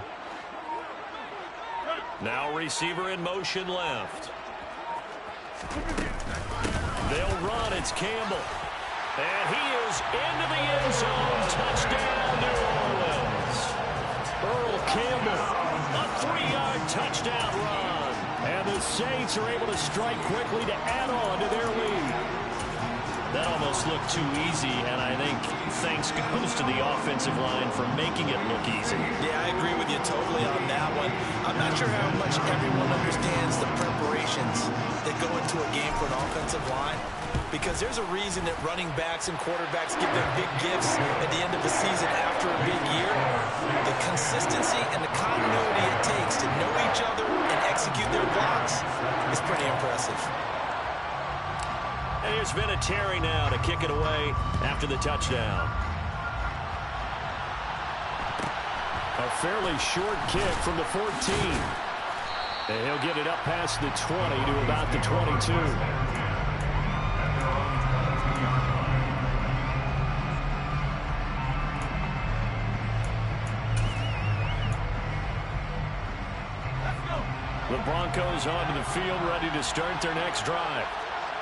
Now receiver in motion left. They'll run. It's Campbell. And he is into the end zone. Touchdown, New Orleans. Earl Campbell, a 3-yard touchdown run. And the Saints are able to strike quickly to add on to their lead. That almost looked too easy, and I think thanks goes to the offensive line for making it look easy. Yeah, I agree with you totally on that one. I'm not sure how much everyone understands the preparations that go into a game for an offensive line, because there's a reason that running backs and quarterbacks give them big gifts at the end of the season after a big year. The consistency and the continuity it takes to know each other and execute their blocks is pretty impressive. And here's Vinatieri now to kick it away after the touchdown. A fairly short kick from the 14. And he'll get it up past the 20 to about the 22. The Broncos onto the field, ready to start their next drive.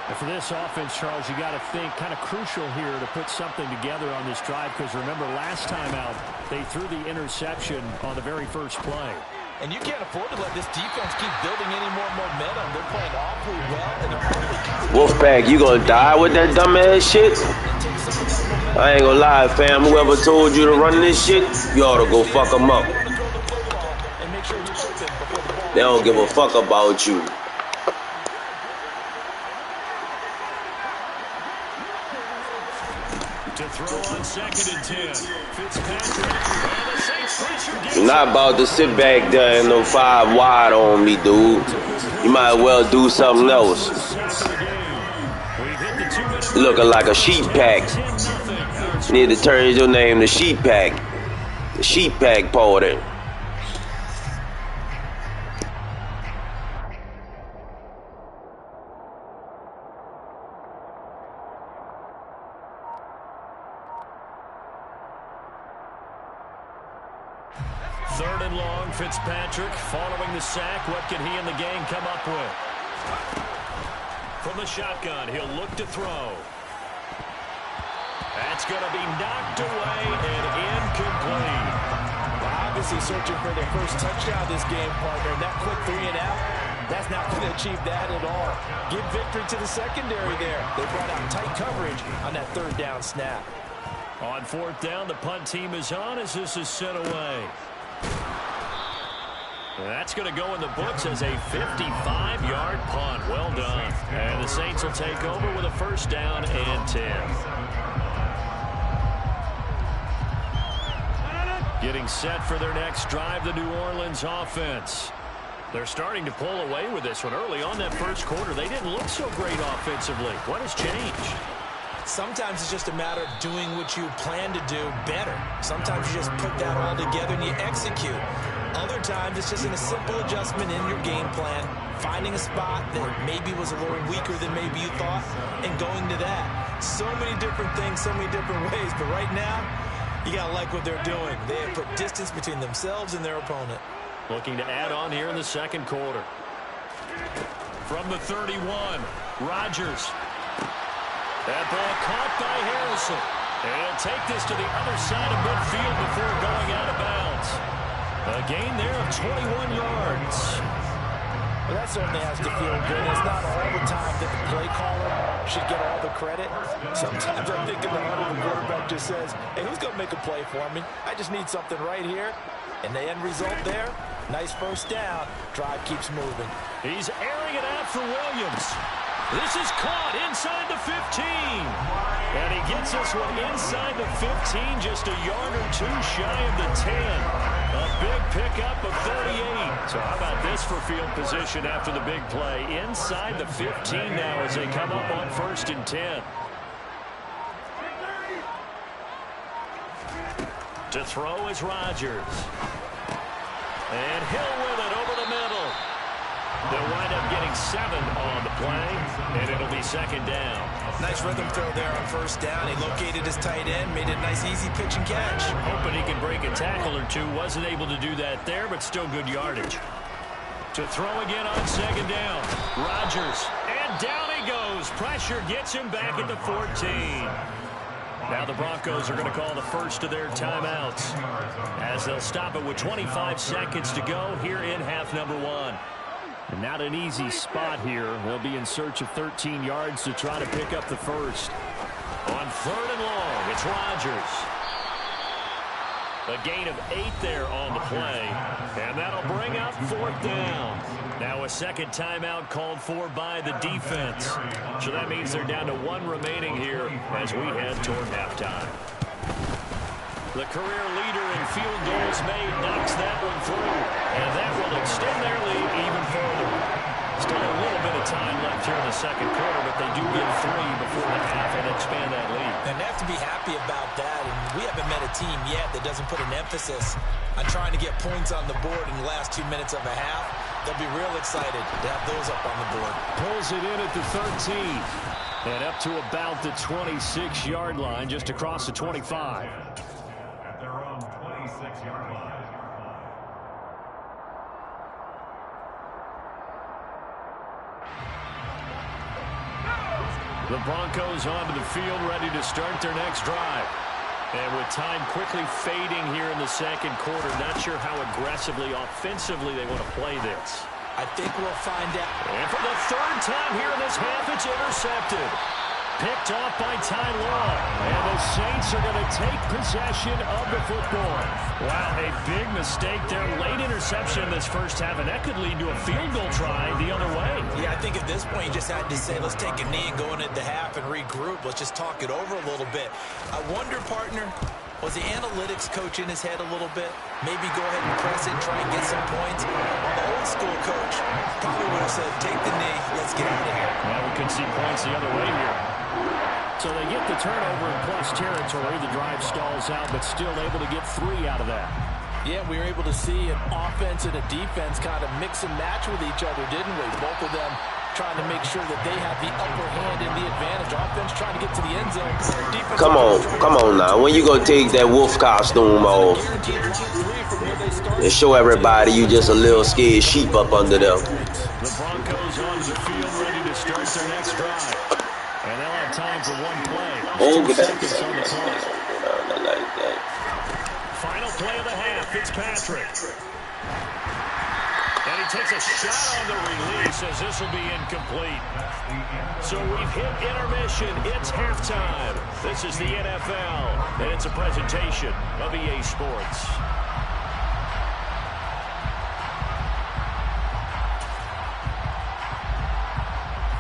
And for this offense, Charles, you got to think kind of crucial here to put something together on this drive, because remember last time out they threw the interception on the very first play. And you can't afford to let this defense keep building any more momentum. They're playing awfully well, and they're probably... Wolfpack, you gonna die with that dumbass shit? I ain't gonna lie, fam. Whoever told you to run this shit, you ought to go fuck them up. They don't give a fuck about you. To throw on 2nd and 10. Fitzpatrick. And the Saints pressure. You're not about to sit back there and no 5 wide on me, dude. You might well do something else. You're looking like a sheet pack. You need to turn your name to Sheet Pack. The Sheet Pack party. Third and long, Fitzpatrick following the sack. What can he and the gang come up with? From the shotgun, he'll look to throw. That's going to be knocked away and incomplete. Obviously searching for their first touchdown this game, partner. And that quick 3 and out, that's not going to achieve that at all. Give victory to the secondary there. They brought out tight coverage on that 3rd down snap. On 4th down, the punt team is on as this is sent away. That's going to go in the books as a 55-yard punt. Well done. And the Saints will take over with a 1st down and 10. Getting set for their next drive, the New Orleans offense. They're starting to pull away with this one. Early on that first quarter, they didn't look so great offensively. What has changed? Sometimes it's just a matter of doing what you plan to do better. Sometimes you just put that all together and you execute. Other times it's just a simple adjustment in your game plan, finding a spot that maybe was a little weaker than maybe you thought, and going to that. So many different things, so many different ways, but right now, you got to like what they're doing. They have put distance between themselves and their opponent. Looking to add on here in the second quarter. From the 31, Rodgers. That ball caught by Harrison. And he'll take this to the other side of midfield before going out of bounds. A gain there of 21 yards. Well, that certainly has to feel good. It's not all the time that the play caller should get all the credit. Sometimes I think in the heart of the quarterback just says, hey, who's going to make a play for me? I just need something right here. And the end result there, nice first down. Drive keeps moving. He's airing it out for Williams. This is caught inside the 15. And he gets this one inside the 15, just a yard or two shy of the 10. A big pickup of 38. So how about this for field position after the big play? Inside the 15 now as they come up on 1st and 10. To throw is Rodgers. And Hill with it over the middle. They'll wind up getting 7 on the play, and it'll be 2nd down. Nice rhythm throw there on 1st down. He located his tight end, made it a nice, easy pitch and catch. Hoping he can break a tackle or two. Wasn't able to do that there, but still good yardage. To throw again on 2nd down. Rodgers, and down he goes. Pressure gets him back at the 14. Now the Broncos are going to call the first of their timeouts as they'll stop it with 25 seconds to go here in half number 1. And not an easy spot here. They'll be in search of 13 yards to try to pick up the first. On 3rd and long, it's Rodgers. A gain of 8 there on the play. And that'll bring up 4th down. Now a second timeout called for by the defense. So that means they're down to 1 remaining here as we head toward halftime. The career leader in field goals made knocks that one through. And that will extend their lead even further. Still a little bit of time left here in the second quarter, but they do get 3 before the half and expand that lead. And they have to be happy about that. And we haven't met a team yet that doesn't put an emphasis on trying to get points on the board in the last 2 minutes of a half. They'll be real excited to have those up on the board. Pulls it in at the 13. And up to about the 26-yard line, just across the 25. At their own 26-yard line. The Broncos onto the field, ready to start their next drive. And with time quickly fading here in the second quarter, not sure how aggressively, offensively they want to play this. I think we'll find out. And for the 3rd time here in this half, it's intercepted. Picked off by Ty Law. And the Saints are going to take possession of the football. Wow, a big mistake there. Late interception in this first half, and that could lead to a field goal try the other way. Yeah, I think at this point you just had to say, let's take a knee and go into the half and regroup. Let's just talk it over a little bit. I wonder, partner, was the analytics coach in his head a little bit? Maybe go ahead and press it, try and get some points. The old school coach probably would have said, take the knee, let's get out of here. Well, we could see points the other way here. So they get the turnover in plus territory. The drive stalls out, but still able to get 3 out of that. Yeah, we were able to see an offense and a defense kind of mix and match with each other, didn't we? Both of them trying to make sure that they have the upper hand and the advantage. Offense trying to get to the end zone. Defense Come on now. When you gonna take that wolf costume off and show everybody you just a little scared sheep up under there? The Broncos on the field, ready to start their next drive. And they'll have time for 1 play. 2 seconds on the clock. Final play of the half, Fitzpatrick. And he takes a shot on the release as this will be incomplete. So we've hit intermission. It's halftime. This is the NFL, and it's a presentation of EA Sports.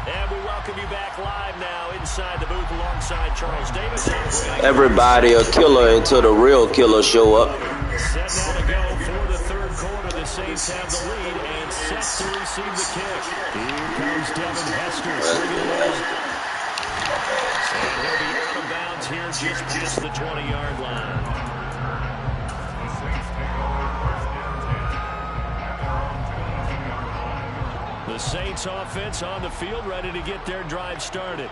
And we welcome you back live now inside the booth alongside Charles Davis. Everybody a killer until the real killer show up. Set now to go for the third quarter. The Saints have the lead and set to receive the kick. Here comes Devin Hester swinging it in. And he'll be out of bounds here just past the 20-yard line. The Saints take over first and 10 at their own 22-yard line. The Saints offense on the field, ready to get their drive started.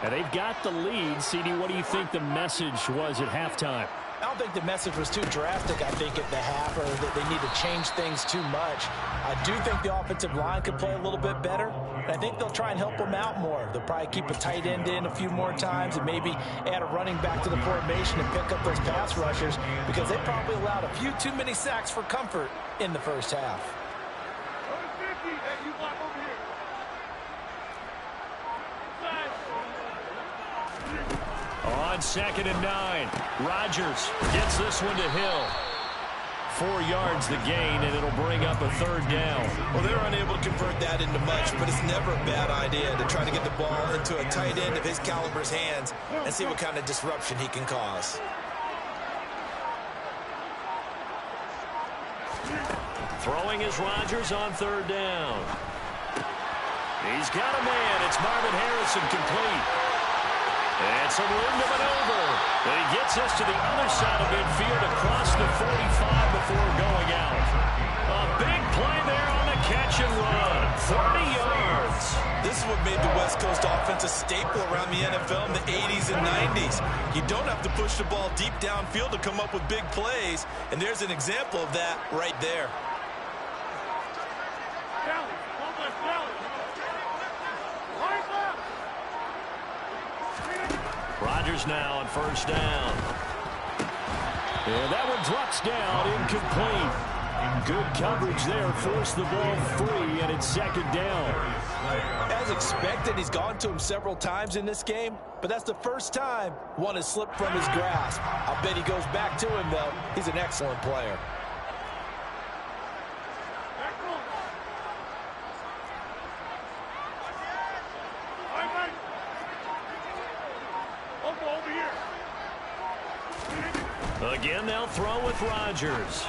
And they've got the lead. CD, what do you think the message was at halftime? I don't think the message was too drastic, I think, at the half, or that they need to change things too much. I do think the offensive line could play a little bit better, and I think they'll try and help them out more. They'll probably keep a tight end in a few more times and maybe add a running back to the formation and pick up those pass rushers, because they probably allowed a few too many sacks for comfort in the first half. On 2nd and 9, Rodgers gets this one to Hill. 4 yards the gain, and it'll bring up a third down. Well, they're unable to convert that into much, but it's never a bad idea to try to get the ball into a tight end of his caliber's hands and see what kind of disruption he can cause. Throwing is Rodgers on 3rd down. He's got a man. It's Marvin Harrison, complete. And some room to maneuver. And he gets us to the other side of midfield across the 45 before going out. A big play there on the catch and run. 30 yards. This is what made the West Coast offense a staple around the NFL in the 80s and 90s. You don't have to push the ball deep downfield to come up with big plays. And there's an example of that right there. Rodgers now on 1st down. And that one drops down, incomplete. Good coverage there, forced the ball free, and it's 2nd down. As expected, he's gone to him several times in this game, but that's the first time one has slipped from his grasp. I'll bet he goes back to him, though. He's an excellent player. Again, they'll throw with Rodgers.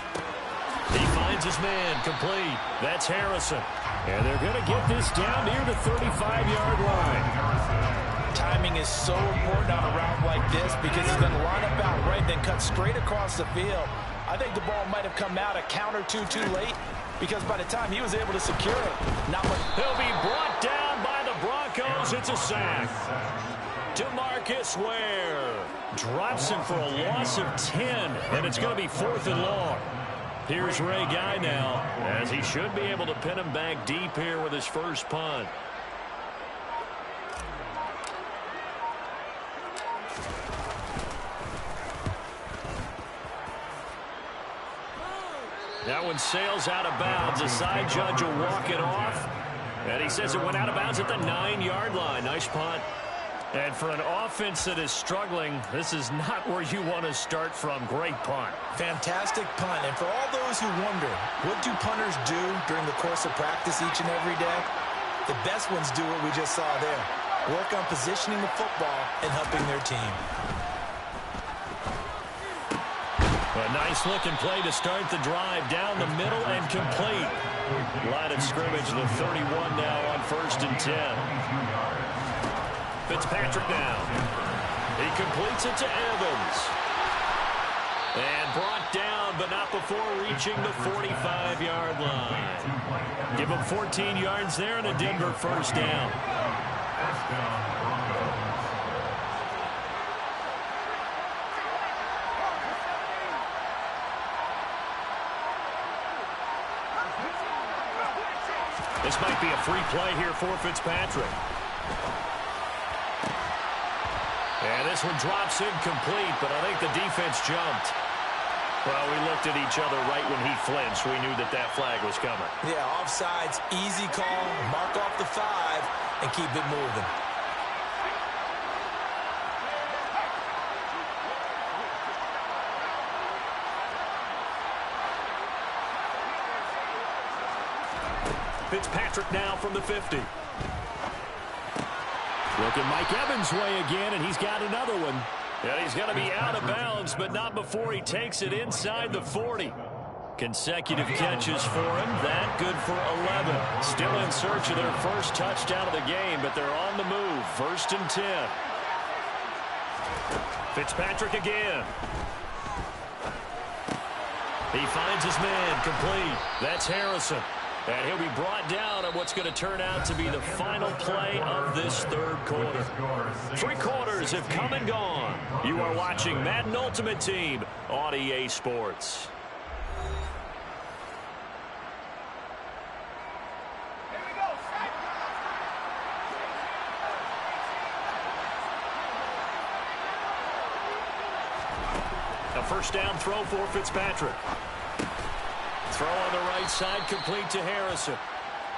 He finds his man, complete. That's Harrison. And they're going to get this down near the 35-yard line. Timing is so important on a route like this because he's going to line up out right, then cut straight across the field. I think the ball might have come out a count or two too late because by the time he was able to secure it, not much. He'll be brought down by the Broncos. It's a sack. DeMarcus Ware drops him for a loss of 10, and it's going to be 4th and long. Here's Ray Guy now, as he should be able to pin him back deep here with his first punt. That one sails out of bounds. The side judge will walk it off, and he says it went out of bounds at the 9-yard line. Nice punt. And for an offense that is struggling, this is not where you want to start from. Great punt. Fantastic punt. And for all those who wonder, what do punters do during the course of practice each and every day? The best ones do what we just saw there. Work on positioning the football and helping their team. A nice-looking play to start the drive. Down the middle and complete. Line of scrimmage, the 31 now on 1st and 10. Fitzpatrick now. He completes it to Evans. And brought down, but not before reaching the 45-yard line. Give him 14 yards there and a Denver first down. This might be a free play here for Fitzpatrick. And this one drops incomplete, but I think the defense jumped. Well, we looked at each other right when he flinched. We knew that that flag was coming. Yeah, offsides, easy call, mark off the 5, and keep it moving. Fitzpatrick now from the 50. Looking Mike Evans' way again, and he's got another one. And he's going to be out of bounds, but not before he takes it inside the 40. Consecutive catches for him. That good for 11. Still in search of their first touchdown of the game, but they're on the move. 1st and 10. Fitzpatrick again. He finds his man complete. That's Harrison. And he'll be brought down on what's going to turn out to be the final play of this 3rd quarter. 3 quarters have come and gone. You are watching Madden Ultimate Team on EA Sports. A first down throw for Fitzpatrick. Throw on the right side, complete to Harrison.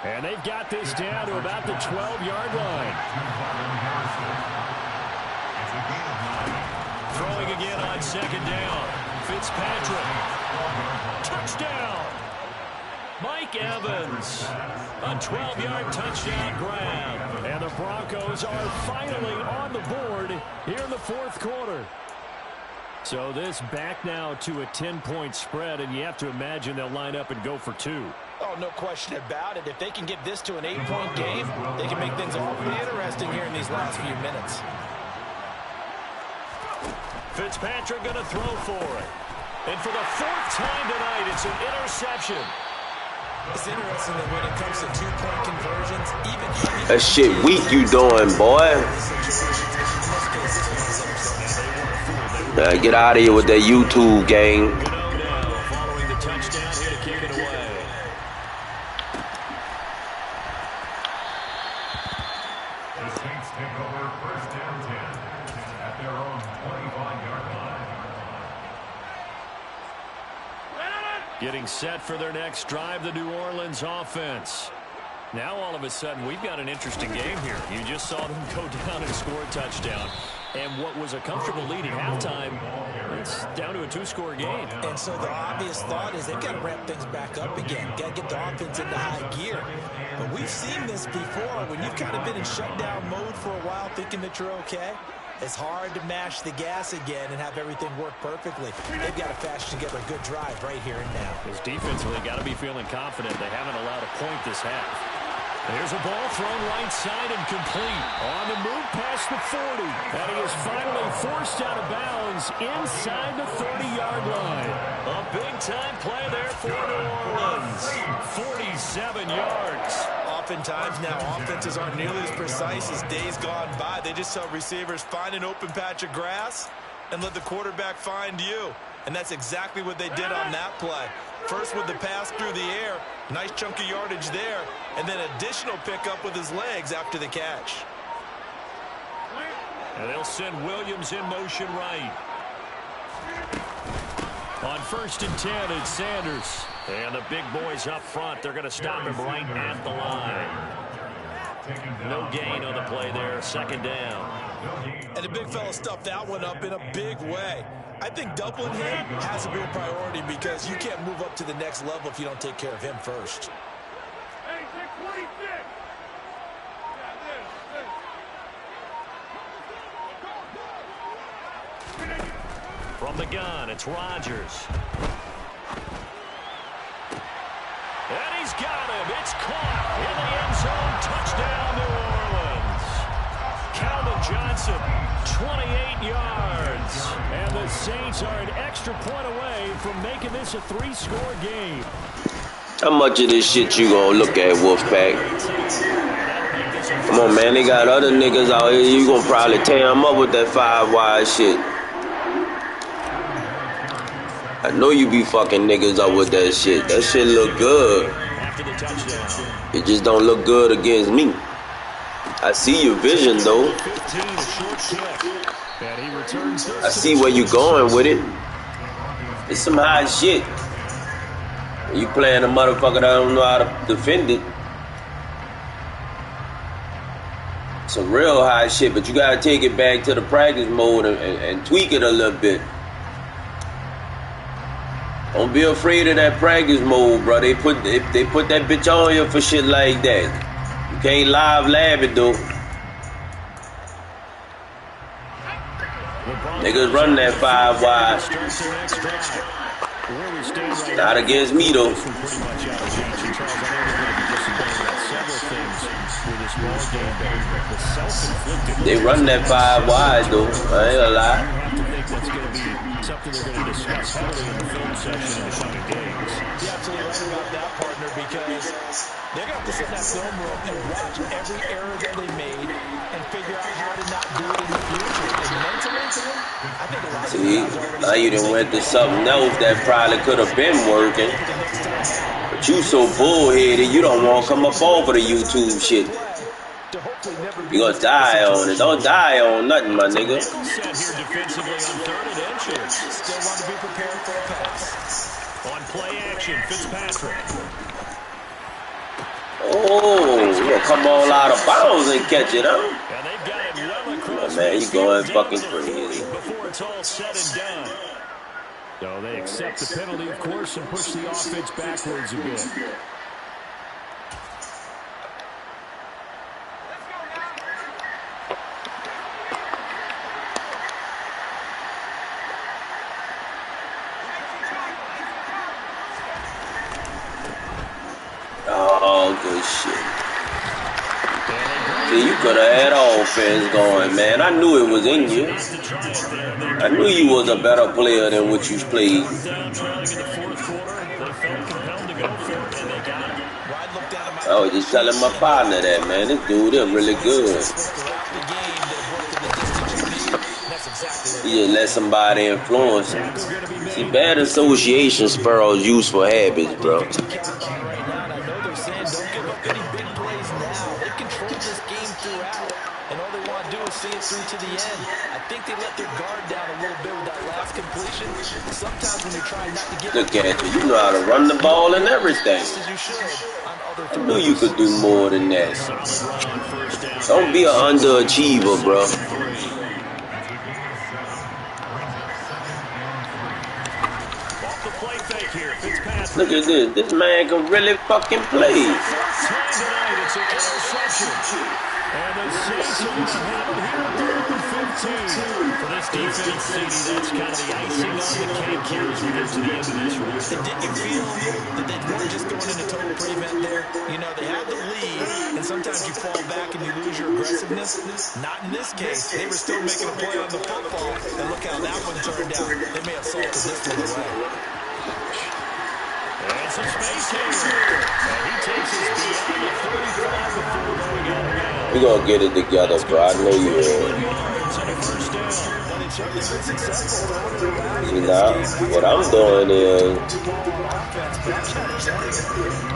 And they've got this down to about the 12-yard line. Throwing again on 2nd down. Fitzpatrick. Touchdown. Mike Evans. A 12-yard touchdown grab. And the Broncos are finally on the board here in the 4th quarter. So this back now to a 10-point spread, and you have to imagine they'll line up and go for 2. Oh, no question about it. If they can get this to an 8-point game, they can make things awfully interesting here in these last few minutes. Fitzpatrick going to throw for it. And for the 4th time tonight, it's an interception. It's interesting that when it comes to 2-point conversions, even that shit weak you doing, boy. Get out of here with that YouTube gang. Following the touchdown here to kick it away. The Saints take over 1st and 10 at their own 25-yard line. Getting set for their next drive, the New Orleans offense. Now all of a sudden we've got an interesting game here. You just saw them go down and score a touchdown. And what was a comfortable lead at halftime, it's down to a 2-score game. And so the obvious thought is they've got to ramp things back up again. Got to get the offense into high gear. But we've seen this before. When you've kind of been in shutdown mode for a while thinking that you're okay, it's hard to mash the gas again and have everything work perfectly. They've got to fashion together a good drive right here and now. His defensively got to be feeling confident. They haven't allowed a point this half. There's a ball thrown right side and complete. On the move past the 40. And he is finally forced out of bounds inside the 30-yard line. A big-time play there for New Orleans. 47 yards. Oftentimes now, offenses aren't nearly as precise as days gone by. They just tell receivers, find an open patch of grass and let the quarterback find you. And that's exactly what they did on that play. First with the pass through the air, nice chunk of yardage there, and then additional pickup with his legs after the catch. And they'll send Williams in motion right. On 1st and 10, it's Sanders. And the big boys up front, they're going to stop him right at the line. No gain on the play there, 2nd down. And the big fella stuffed that one up in a big way. I think doubling him has to be a priority because you can't move up to the next level if you don't take care of him first. Hey, take 26. From the gun, it's Rodgers. And he's got him. It's caught in the end zone. Touchdown, New Orleans. Calvin Johnson, 28 yards. And the Saints are an extra point away from making this a 3-score game. How much of this shit you gonna look at, Wolfpack? Come on, man. They got other niggas out here. You gonna probably tear them up with that 5-wide shit. I know you be fucking niggas up with that shit. That shit look good. It just don't look good against me. I see your vision, though. I see where you going with it. It's some high shit. You playing a motherfucker that don't know how to defend it. Some real high shit, but you gotta take it back to the practice mode and tweak it a little bit. Don't be afraid of that practice mode, bro. They put that bitch on you for shit like that. You can't live lab it though. Niggas run that 5 wide. Not against me, though. They run that 5 wide, though. I ain't gonna lie. That's going to be something they're going to discuss heavily in the film session in the coming days. You're absolutely right about that, partner, because they're going to have to sit in that film room and watch every error that they made and figure out how to not do it in the future. And mentally, I think a lot of See, now you done went to something else that probably could have been working. But you so bullheaded, you don't want to come up off of the YouTube shit. You gonna die on it. Don't die on nothing, my nigga. Set here defensively on 3rd and inches. Still want to be prepared for a pass. On play action, Fitzpatrick. Oh, you gonna come all out of bounds and catch it, huh? And they've got it well across. Oh, man, you going fucking crazy. Before it's all said and done. So they accept the penalty, of course, and push the offense backwards a bit. Oh, good shit. See, you could have had offense going, man. I knew it was in you. I knew you was a better player than what you played. I was just telling my partner that, man. This dude is really good. You just let somebody influence him. See, bad association spurs useful habits, bro. See it through to the end. I think they let their guard down a little bit with that last completion. Sometimes when you're trying not to get... Look at you. You know how to run the ball and everything. I knew you could do more than that. Don't be an underachiever, bro. Look at this. This man can really fucking play. And the Saints are going to have it here at 15. For this defense, CD, that's kind of the icing on the cake here as we get to the end of this race. And didn't you feel that they weren't just going into total prevent there? You know, they had the lead, and sometimes you fall back and you lose your aggressiveness. Not in this case. They were still making a play on the football, and look how that one turned out. They may have salted this one away. And some space here. And he takes us beyond the 35 before going out again. We gonna get it together, bro. I know you will. See, now, what I'm doing is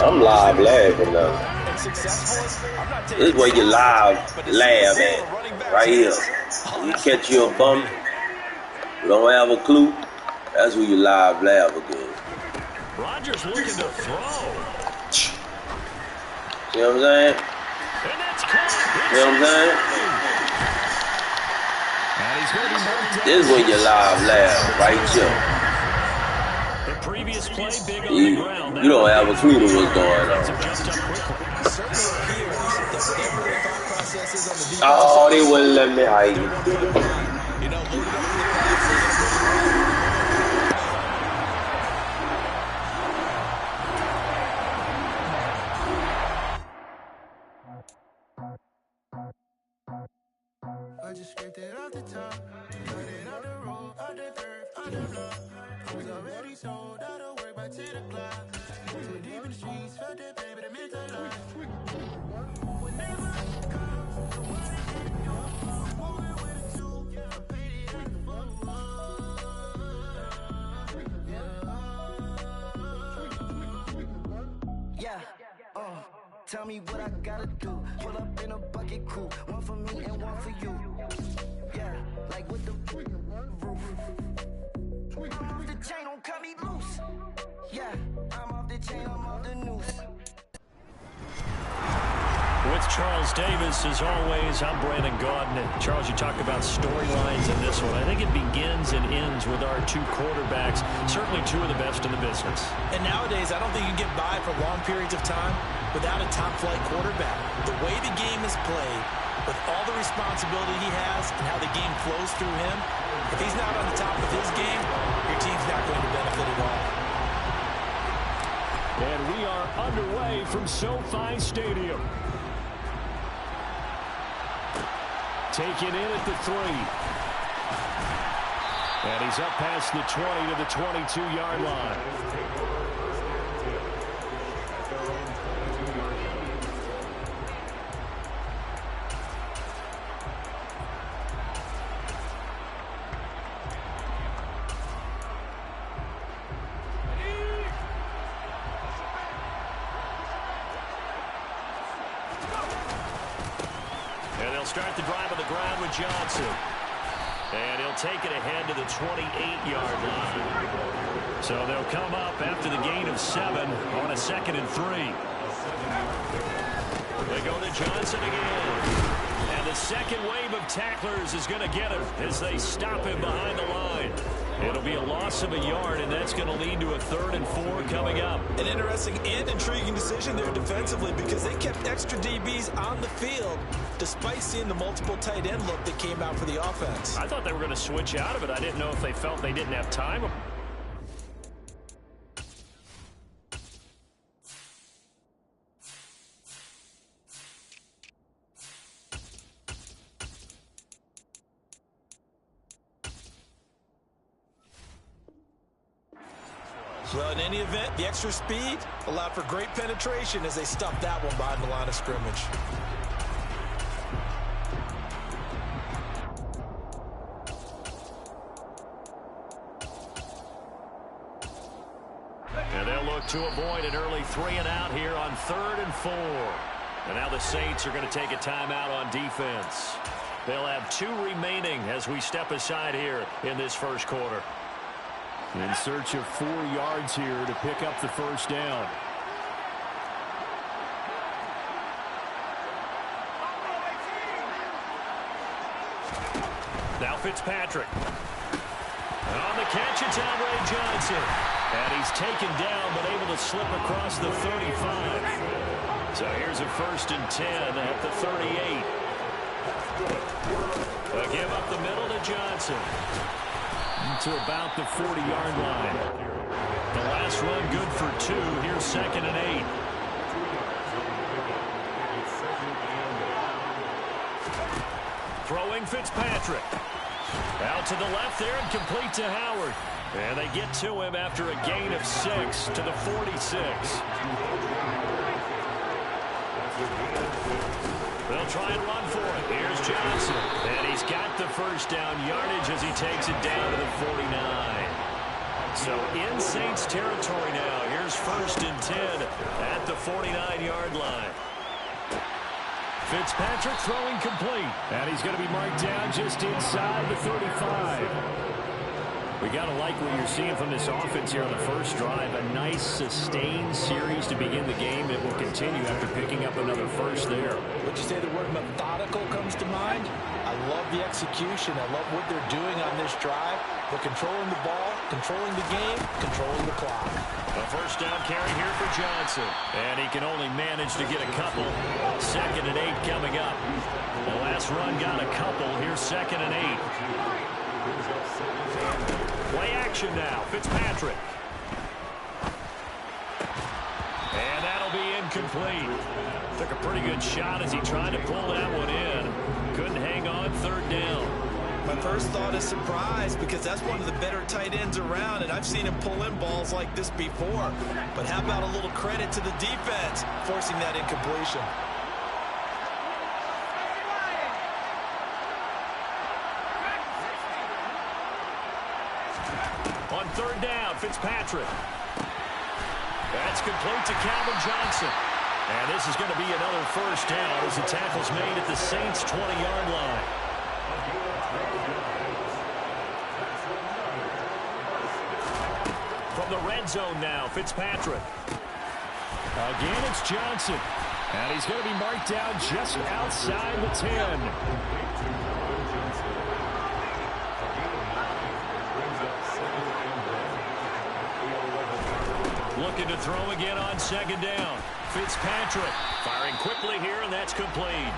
I'm live laughing now. This is where you live laugh at, right here. You catch you a bum, you don't have a clue, that's where you live laugh again. Rodgers looking to throw. See what I'm saying? You know what I'm saying? This is when you live laugh, right here. The previous play, big on the ground. You don't have a clue to what's going on. Oh, they wouldn't let me hide it. I just scraped it off the top, cut it off the road, off the turf, on the block. I was already sold out of work by 10 o'clock. Too deep in the streets, felt that pain, but it meant a lot. Whenever it comes, the water hit me off. Moving with a two, I'm painted at the tell me what I gotta do. Pull up in a bucket crew, one for me and one for you. Yeah, like with the roof. I'm off the chain, don't cut me loose. Yeah, I'm off the chain, I'm off the noose. With Charles Davis, as always, I'm Brandon Gaudin. And Charles, you talk about storylines in this one. I think it begins and ends with our two quarterbacks, certainly two of the best in the business. And nowadays, I don't think you can get by for long periods of time without a top-flight quarterback. The way the game is played, with all the responsibility he has and how the game flows through him, if he's not on the top of his game, your team's not going to benefit at all. And we are underway from SoFi Stadium. Taken in at the 3. And he's up past the 20 to the 22-yard line. Start the drive on the ground with Johnson. And he'll take it ahead to the 28-yard line. So they'll come up after the gain of 7 on a 2nd and 3. They go to Johnson again. And the second wave of tacklers is going to get him as they stop him behind the line. It'll be a loss of a yard, and that's going to lead to a 3rd and 4 coming up. An interesting and intriguing decision there defensively because they kept extra DBs on the field despite seeing the multiple tight end look that came out for the offense. I thought they were going to switch out of it. I didn't know if they felt they didn't have time. Well, in any event, the extra speed allowed for great penetration as they stuffed that one behind the line of scrimmage. And they'll look to avoid an early 3-and-out here on 3rd and 4. And now the Saints are going to take a timeout on defense. They'll have 2 remaining as we step aside here in this first quarter. In search of 4 yards here to pick up the first down. Now Fitzpatrick. On the catch, it's Andre Johnson. And he's taken down, but able to slip across the 35. So here's a 1st and 10 at the 38. They give up the middle to Johnson. To about the 40-yard line. The last run good for 2. Here's 2nd and 8. Throwing Fitzpatrick. Out to the left there and complete to Howard. And they get to him after a gain of 6 to the 46. They'll try and run for it. Here's Johnson. And he's got the first down yardage as he takes it down to the 49. So in Saints territory now. Here's 1st and 10 at the 49-yard line. Fitzpatrick throwing complete. And he's going to be marked down just inside the 35. We got to like what you're seeing from this offense here on the first drive. A nice, sustained series to begin the game that will continue after picking up another first there. Would you say the word methodical comes to mind? I love the execution. I love what they're doing on this drive. They're controlling the ball, controlling the game, controlling the clock. A first down carry here for Johnson. And he can only manage to get a couple. 2nd and 8 coming up. The last run got a couple. Here's 2nd and 8. Play action now. Fitzpatrick. And that'll be incomplete. Took a pretty good shot as he tried to pull that one in. Couldn't hang on 3rd down. My first thought is surprise because that's one of the better tight ends around, and I've seen him pull in balls like this before. But how about a little credit to the defense forcing that incompletion? On 3rd down, Fitzpatrick. That's complete to Calvin Johnson. And this is going to be another first down as the tackle's made at the Saints' 20-yard line. From the red zone now, Fitzpatrick. Again, it's Johnson. And he's going to be marked down just outside the 10. Looking to throw again on 2nd down. Fitzpatrick firing quickly here, and that's complete.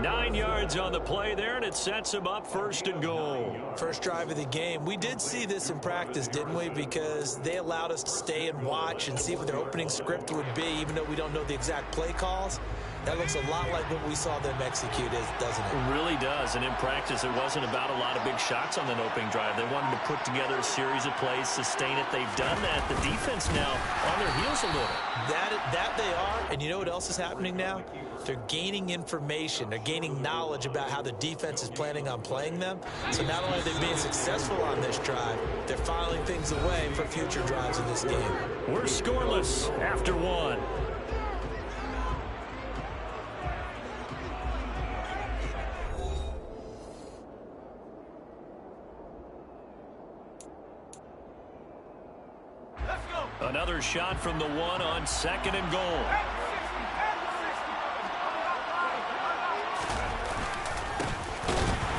9 yards on the play there, and it sets him up 1st and goal. First drive of the game. We did see this in practice, didn't we? Because they allowed us to stay and watch and see what their opening script would be, even though we don't know the exact play calls. That looks a lot like what we saw them execute, doesn't it? It really does. And in practice, it wasn't about a lot of big shots on that opening drive. They wanted to put together a series of plays, sustain it. They've done that. The defense now on their heels a little. That they are. And you know what else is happening now? They're gaining information. They're gaining knowledge about how the defense is planning on playing them. So not only are they being successful on this drive, they're filing things away for future drives in this game. We're scoreless after 1. Another shot from the 1 on 2nd and goal.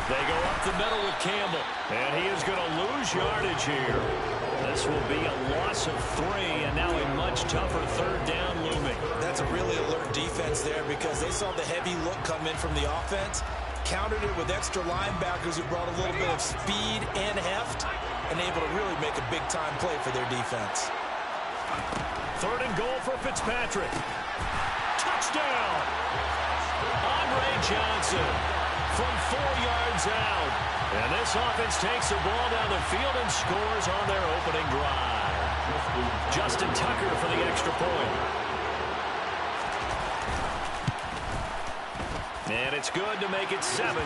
They go up the middle with Campbell, and he is going to lose yardage here. This will be a loss of 3, and now a much tougher 3rd down looming. That's a really alert defense there because they saw the heavy look come in from the offense, countered it with extra linebackers who brought a little bit of speed and heft, and able to really make a big-time play for their defense. 3rd and goal for Fitzpatrick. Touchdown! Andre Johnson from 4 yards out. And this offense takes the ball down the field and scores on their opening drive. Justin Tucker for the extra point. And it's good to make it 7-0.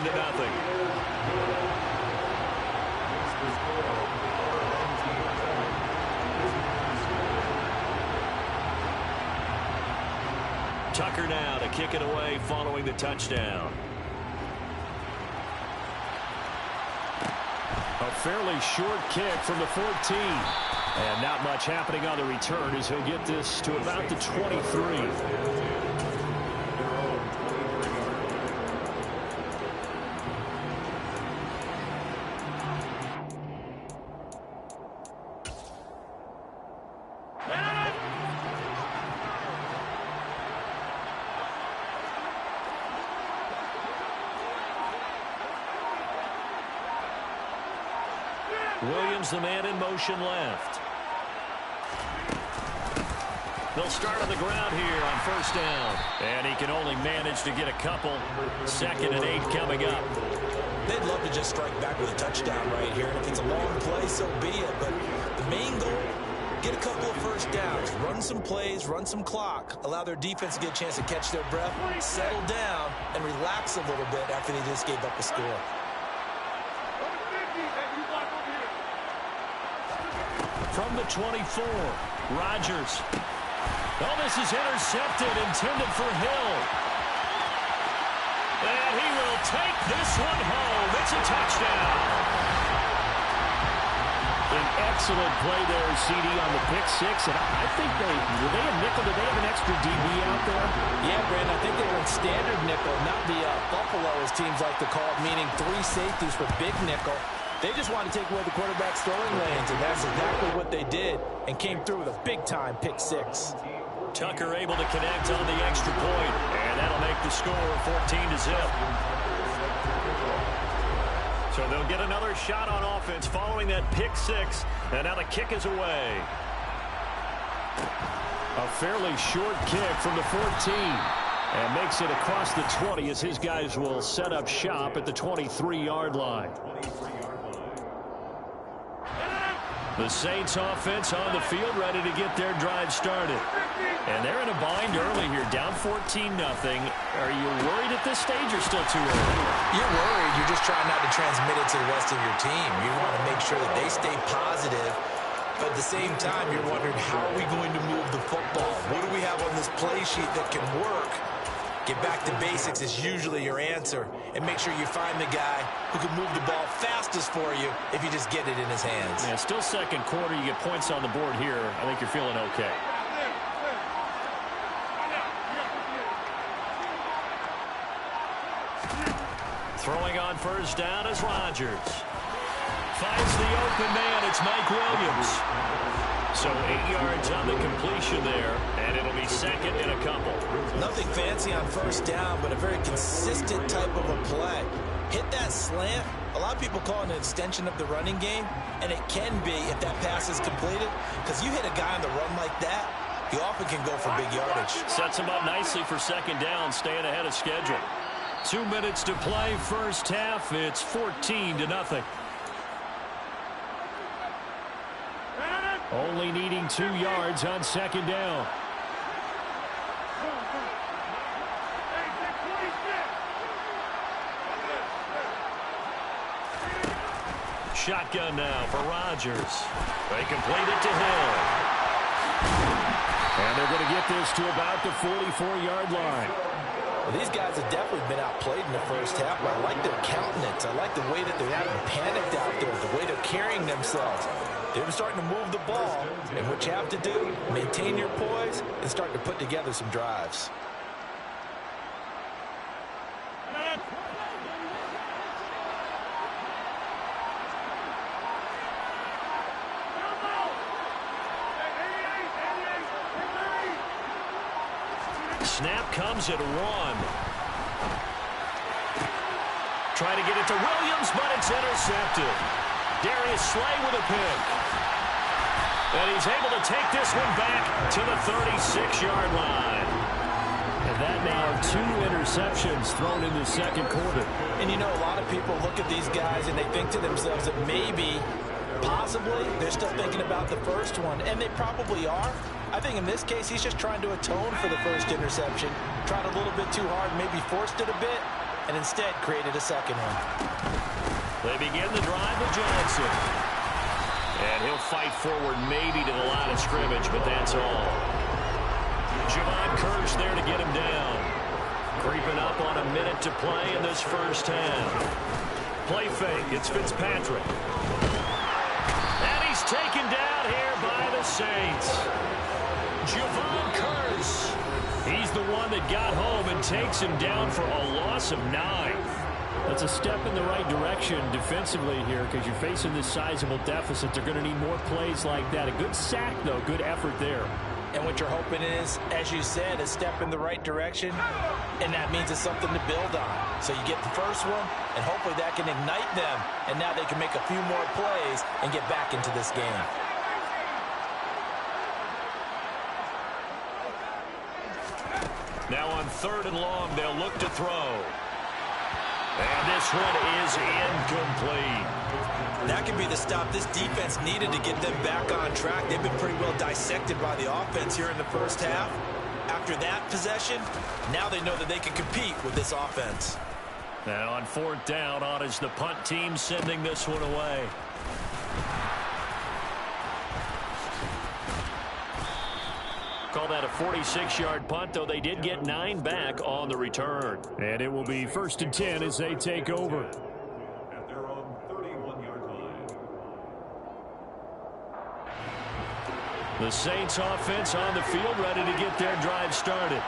Tucker now to kick it away following the touchdown. A fairly short kick from the 14. And not much happening on the return as he'll get this to about the 23. Williams, the man in motion left. They'll start on the ground here on 1st down. And he can only manage to get a couple. 2nd and 8 coming up. They'd love to just strike back with a touchdown right here. And if it's a long play, so be it. But the main goal, get a couple of 1st downs. Run some plays, run some clock. Allow their defense to get a chance to catch their breath, settle down, and relax a little bit after they just gave up a score. From the 24, Rodgers. Oh, this is intercepted, intended for Hill. And he will take this one home. It's a touchdown. An excellent play there, CD, on the pick 6. And I think were they a nickel? Did they have an extra DB out there? Yeah, Brandon, I think they were in standard nickel, not the Buffalo, as teams like to call it, meaning 3 safeties for big nickel. They just wanted to take away the quarterback's throwing lanes, and that's exactly what they did, and came through with a big-time pick 6. Tucker able to connect on the extra point, and that'll make the score 14-0. So they'll get another shot on offense following that pick 6, and now the kick is away. A fairly short kick from the 14, and makes it across the 20 as his guys will set up shop at the 23-yard line. The Saints offense on the field ready to get their drive started. And they're in a bind early here, down 14-0. Are you worried at this stage or still too early? You're worried. You're just trying not to transmit it to the rest of your team. You want to make sure that they stay positive. But at the same time, you're wondering, how are we going to move the football? What do we have on this play sheet that can work? Get back to basics is usually your answer. And make sure you find the guy who can move the ball fastest for you if you just get it in his hands. Yeah, still 2nd quarter. You get points on the board here. I think you're feeling okay. Throwing on 1st down is Rodgers. Finds the open man. It's Mike Williams. So 8 yards on the completion there, and it'll be second and a couple. Nothing fancy on first down, but a very consistent type of a play. Hit that slant. A lot of people call it an extension of the running game, and it can be if that pass is completed, because you hit a guy on the run like that, he often can go for big yardage. Sets him up nicely for second down, staying ahead of schedule. 2 minutes to play first half. It's 14-0. Only needing 2 yards on second down. Shotgun now for Rodgers. They complete it to Hill. And they're going to get this to about the 44-yard line. Well, these guys have definitely been outplayed in the first half, but I like their countenance. I like the way that they're not panicked out there, the way they're carrying themselves. They're starting to move the ball, and what you have to do, maintain your poise and start to put together some drives. Snap comes at 1. Trying to get it to Williams, but it's intercepted. Darius Slay with a pick. And he's able to take this one back to the 36-yard line. And that now 2 interceptions thrown in the second quarter. And you know, a lot of people look at these guys and they think to themselves that maybe, possibly, they're still thinking about the first one. And they probably are. I think in this case, he's just trying to atone for the first interception. Tried a little bit too hard, maybe forced it a bit, and instead created a second one. They begin the drive with Johnson. And he'll fight forward maybe to the line of scrimmage, but that's all. Javon Kirsch there to get him down. Creeping up on a minute to play in this first half. Play fake. It's Fitzpatrick. And he's taken down here by the Saints. Javon Kirsch. He's the one that got home and takes him down for a loss of 9. That's a step in the right direction defensively here because you're facing this sizable deficit. They're going to need more plays like that. A good sack, though. Good effort there. And what you're hoping is, as you said, a step in the right direction, and that means it's something to build on. So you get the first one, and hopefully that can ignite them, and now they can make a few more plays and get back into this game. Now on 3rd and long, they'll look to throw. And this one is incomplete. That could be the stop this defense needed to get them back on track. They've been pretty well dissected by the offense here in the first half. After that possession, now they know that they can compete with this offense. Now on 4th down, on is the punt team sending this one away. Call that a 46-yard punt, though they did get 9 back on the return. And it will be 1st and 10 as they take over. At their own 31-yard line. The Saints offense on the field, ready to get their drive started.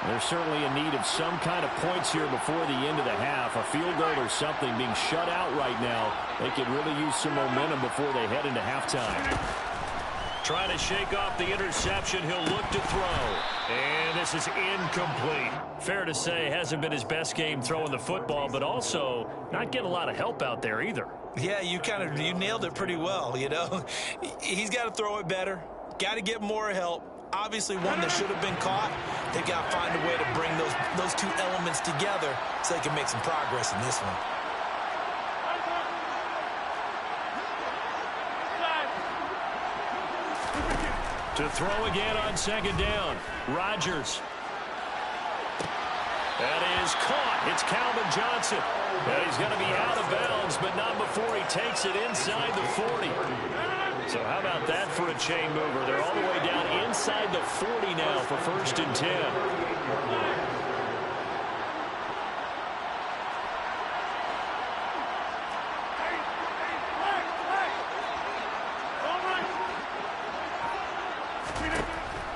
They're certainly in need of some kind of points here before the end of the half. A field goal or something being shut out right now. They could really use some momentum before they head into halftime. Trying to shake off the interception. He'll look to throw. And this is incomplete. Fair to say, hasn't been his best game throwing the football, but also not getting a lot of help out there either. Yeah, you nailed it pretty well, you know. He's got to throw it better. Got to get more help. Obviously one that should have been caught. They've got to find a way to bring those two elements together so they can make some progress in this one. To throw again on 2nd down. Rodgers. That is caught. It's Calvin Johnson. And he's going to be out of bounds, but not before he takes it inside the 40. So how about that for a chain mover? They're all the way down inside the 40 now for 1st and 10.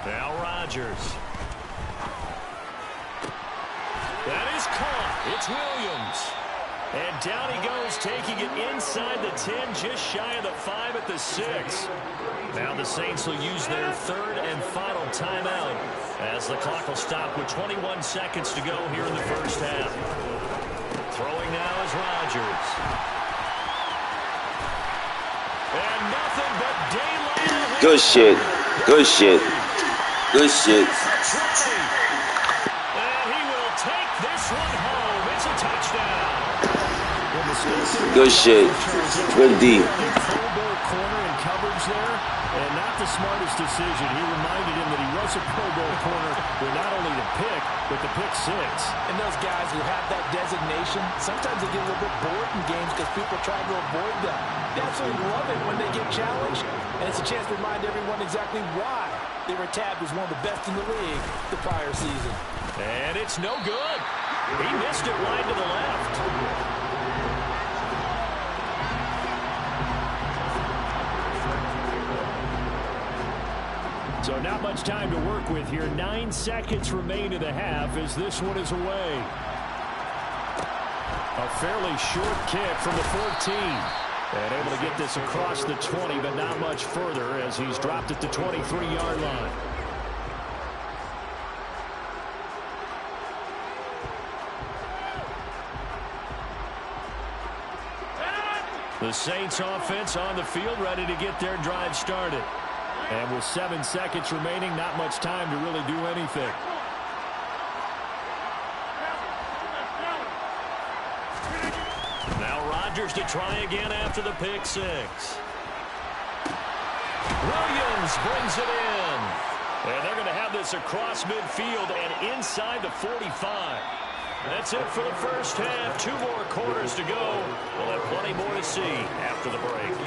Now Rodgers. That is caught. It's Williams. And down he goes, taking it inside the 10, just shy of the 5 at the 6. Now the Saints will use their third and final timeout as the clock will stop with 21 seconds to go here in the first half. Throwing now is Rodgers. And nothing but daylight. Good shit. Good shit. Good shit. And he will take this one home. It's a touchdown. Good shit. Good D. Corner and coverage there, and not the smartest decision. He reminded him that he was a Pro Bowl corner with not only the pick, but the pick 6. And those guys who have that designation, sometimes they get a little bit bored in games because people try to avoid them. They absolutely love it when they get challenged, and it's a chance to remind everyone exactly why they were tabbed as one of the best in the league the prior season. And it's no good. He missed it wide to the left. So not much time to work with here. 9 seconds remain in the half as this one is away. A fairly short kick from the 14. And able to get this across the 20, but not much further as he's dropped at the 23-yard line. The Saints offense on the field, ready to get their drive started. And with 7 seconds remaining, not much time to really do anything. Now Rodgers to try again after the pick 6. Williams brings it in. And they're going to have this across midfield and inside the 45. That's it for the first half. 2 more quarters to go. We'll have plenty more to see after the break.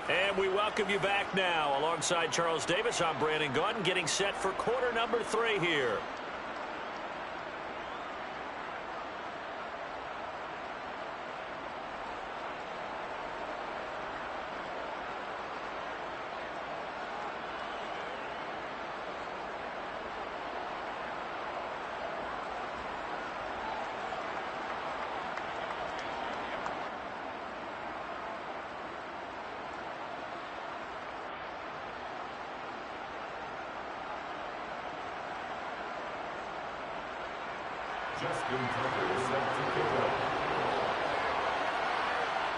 And we welcome you back now. Alongside Charles Davis, I'm Brandon Gaudin, getting set for quarter number 3 here.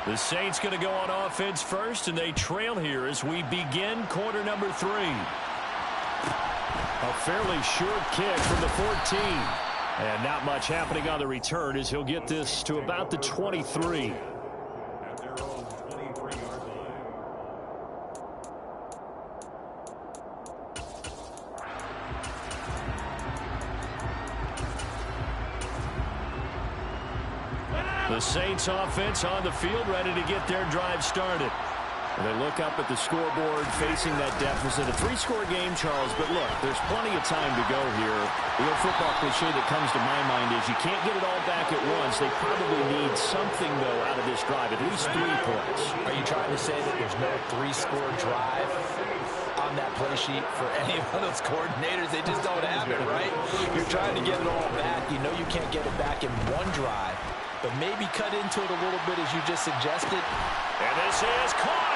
The Saints going to go on offense first, and they trail here as we begin quarter number 3. A fairly short kick from the 14. And not much happening on the return as he'll get this to about the 23. The Saints offense on the field, ready to get their drive started. And they look up at the scoreboard, facing that deficit. A 3-score game, Charles, but look, there's plenty of time to go here. The old football cliche that comes to my mind is you can't get it all back at once. They probably need something, though, out of this drive, at least 3 points. Are you trying to say that there's no 3-score drive on that play sheet for any of those coordinators? They just don't have it, right? You're trying to get it all back. You know you can't get it back in one drive, but maybe cut into it a little bit as you just suggested. And this is caught.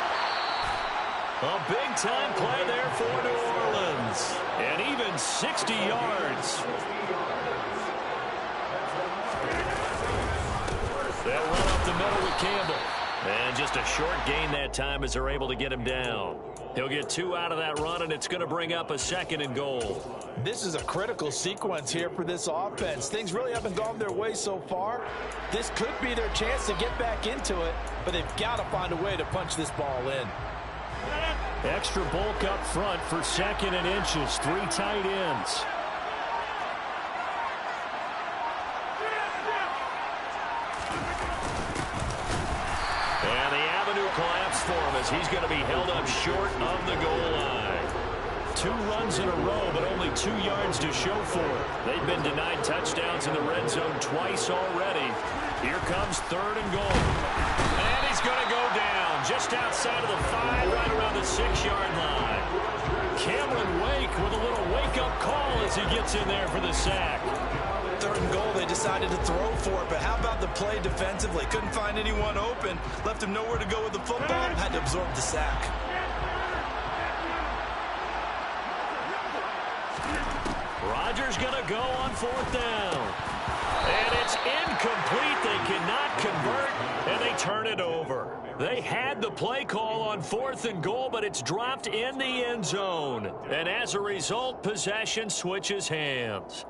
A big-time play there for New Orleans. And even 60 yards. They'll run up the middle with Campbell. And just a short gain that time as they're able to get him down. He'll get 2 out of that run, and it's going to bring up a 2nd and goal. This is a critical sequence here for this offense. Things really haven't gone their way so far. This could be their chance to get back into it, but they've got to find a way to punch this ball in. Extra bulk up front for 2nd and inches. 3 tight ends. And the avenue collapsed for him as he's going to be held up short of the goal line. 2 runs in a row, but only 2 yards to show for it. They've been denied touchdowns in the red zone twice already. Here comes 3rd and goal. And he's going to go down just just outside of the 5, right around the 6-yard line. Cameron Wake with a little wake-up call as he gets in there for the sack. 3rd and goal, they decided to throw for it, but how about the play defensively? Couldn't find anyone open, left him nowhere to go with the football, had to absorb the sack. Rodgers going to go on 4th down. And it's incomplete. They cannot convert, and they turn it over. They had the play call on 4th and goal, but it's dropped in the end zone. And as a result, possession switches hands.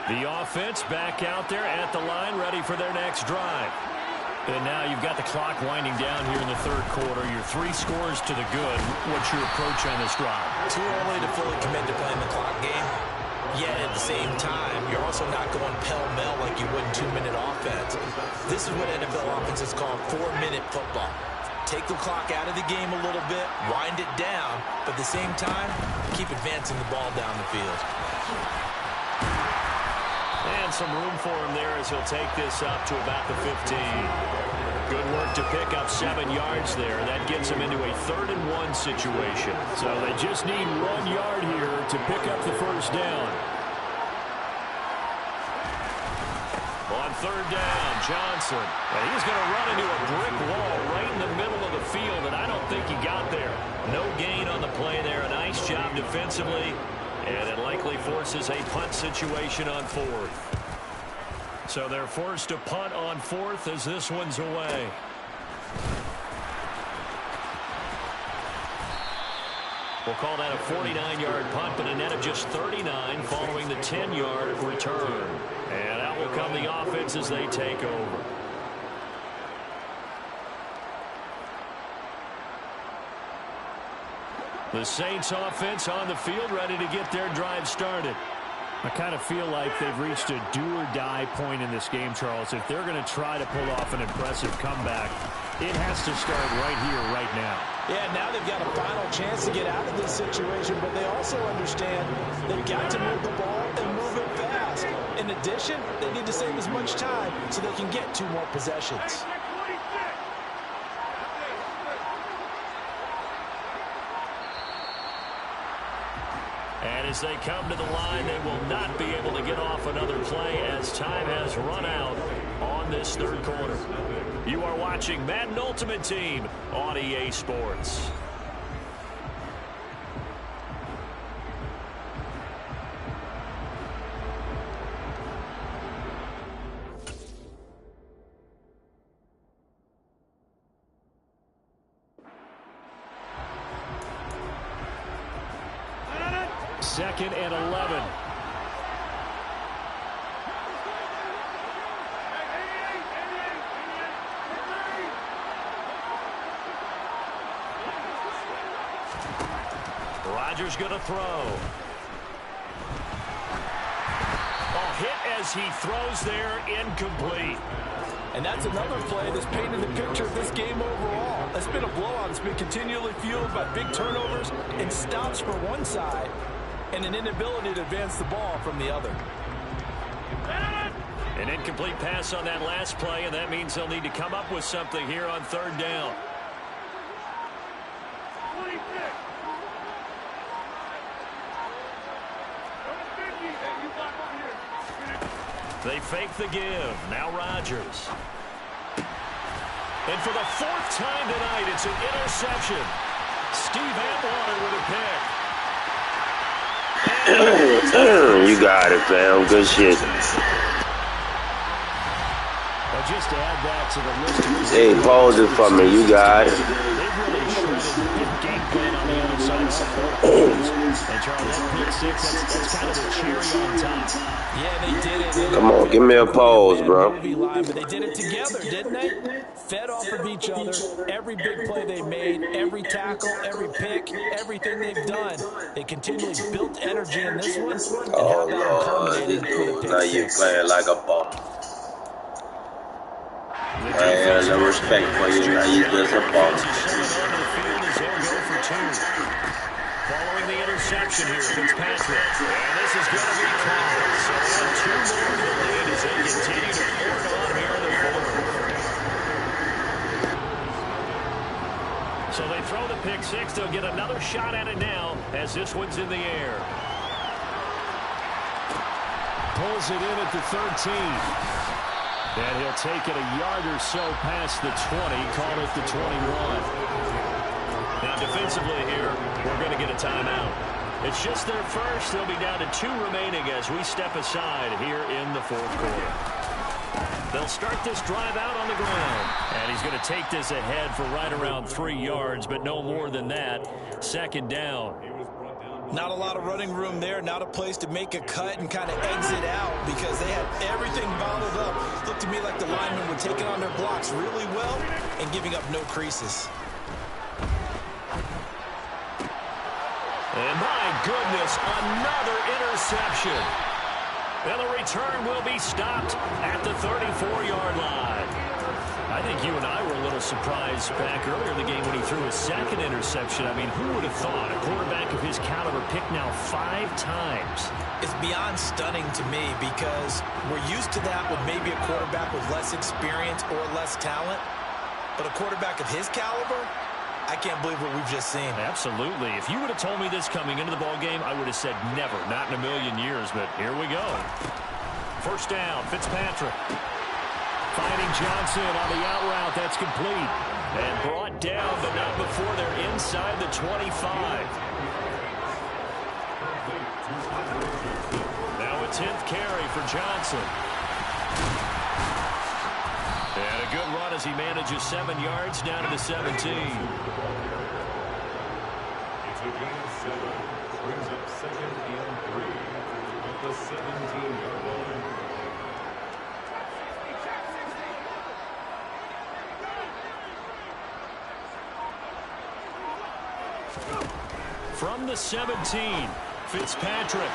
The offense back out there at the line, ready for their next drive. And now you've got the clock winding down here in the 3rd quarter. You're 3 scores to the good. What's your approach on this drive? Too early to fully commit to playing the clock game. Yet at the same time, you're also not going pell-mell like you would in 2-minute offense. This is what NFL offenses call 4-minute football. Take the clock out of the game a little bit, wind it down, but at the same time, keep advancing the ball down the field. And some room for him there as he'll take this up to about the 15. Good work to pick up 7 yards there. That gets him into a 3rd and 1 situation. So they just need 1 yard here to pick up the 1st down. On 3rd down, Johnson. And he's going to run into a brick wall right in the middle of the field, and I don't think he got there. No gain on the play there. A nice job defensively. And it likely forces a punt situation on 4th. So they're forced to punt on 4th as this one's away. We'll call that a 49-yard punt, but a net of just 39 following the 10-yard return. And out will come the offense as they take over. The Saints offense on the field, ready to get their drive started. I kind of feel like they've reached a do-or-die point in this game, Charles. If they're going to try to pull off an impressive comeback, it has to start right here, right now. Yeah, now they've got a final chance to get out of this situation, but they also understand they've got to move the ball and move it fast. In addition, they need to save as much time so they can get 2 more possessions. And as they come to the line, they will not be able to get off another play as time has run out on this 3rd quarter. You are watching Madden Ultimate Team on EA Sports. Second and 11. Rodgers going to throw. Oh, hit as he throws there, incomplete. And that's another play that's painted the picture of this game overall. It's been a blowout. It's been continually fueled by big turnovers and stops for one side and an inability to advance the ball from the other. An incomplete pass on that last play, and that means they'll need to come up with something here on 3rd down. They fake the give. Now Rodgers. And for the 4th time tonight, it's an interception. Steve Atwater with a pick. You got it, fam. Good shit. Well, just to add that to the list. Hey, pause it for me. You got it. They've really shredded the game plan on the other side of footballs. And Charles, that pick 6, that's kind of the cherry on top. Yeah, they did it. Come on, give me a pause, bro. But they did it together, didn't they? Fed off of each other. Every big play they made, every tackle, every pick, everything they've done. They continually built energy in this one. And Oh, how about culminated with a pick now you 6? playing like a bum. I have no respect for you. Now you just a bum. the interception here, Fitzpatrick. And this is going to be caught. So two more to the lead as they continue to pour it on here in the fourth. So they throw the pick six. They'll get another shot at it now as this one's in the air. Pulls it in at the 13. And he'll take it a yard or so past the 20. Call it the 21. Now defensively here, we're going to get a timeout. It's just their first. They'll be down to 2 remaining as we step aside here in the fourth quarter. They'll start this drive out on the ground. And he's going to take this ahead for right around 3 yards, but no more than that. Second down. Not a lot of running room there. Not a place to make a cut and kind of exit out because they had everything bottled up. Looked to me like the linemen were taking on their blocks really well and giving up no creases. And my goodness, another interception. And the return will be stopped at the 34-yard line. I think you and I were a little surprised back earlier in the game when he threw his second interception. I mean, who would have thought a quarterback of his caliber picked now 5 times? It's beyond stunning to me because we're used to that with maybe a quarterback with less experience or less talent. But a quarterback of his caliber, I can't believe what we've just seen. Absolutely. If you would have told me this coming into the ballgame, I would have said never, not in a million years, but here we go. First down, Fitzpatrick. Finding Johnson on the out route. That's complete. And brought down, but not before they're inside the 25. Now a 10th carry for Johnson. And a good run as he manages 7 yards down to the 17. It's a gain of 7. Brings up 2nd and 3 at the 17-yard line. From the 17, Fitzpatrick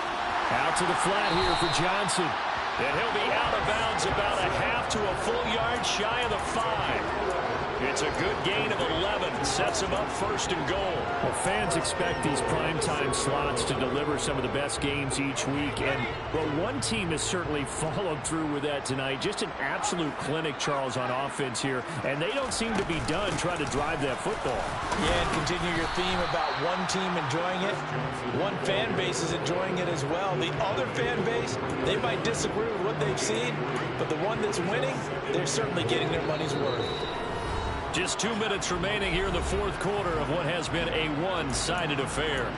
out to the flat here for Johnson. And he'll be out of bounds about a half to a full yard shy of the 5. It's a good gain of 11. Sets him up first and goal. Well, fans expect these primetime slots to deliver some of the best games each week. And, well, one team has certainly followed through with that tonight. Just an absolute clinic, Charles, on offense here. And they don't seem to be done trying to drive that football. Yeah, and continue your theme about one team enjoying it. One fan base is enjoying it as well. The other fan base, they might disagree with what they've seen, but the one that's winning, they're certainly getting their money's worth. Just 2 minutes remaining here in the fourth quarter of what has been a one-sided affair.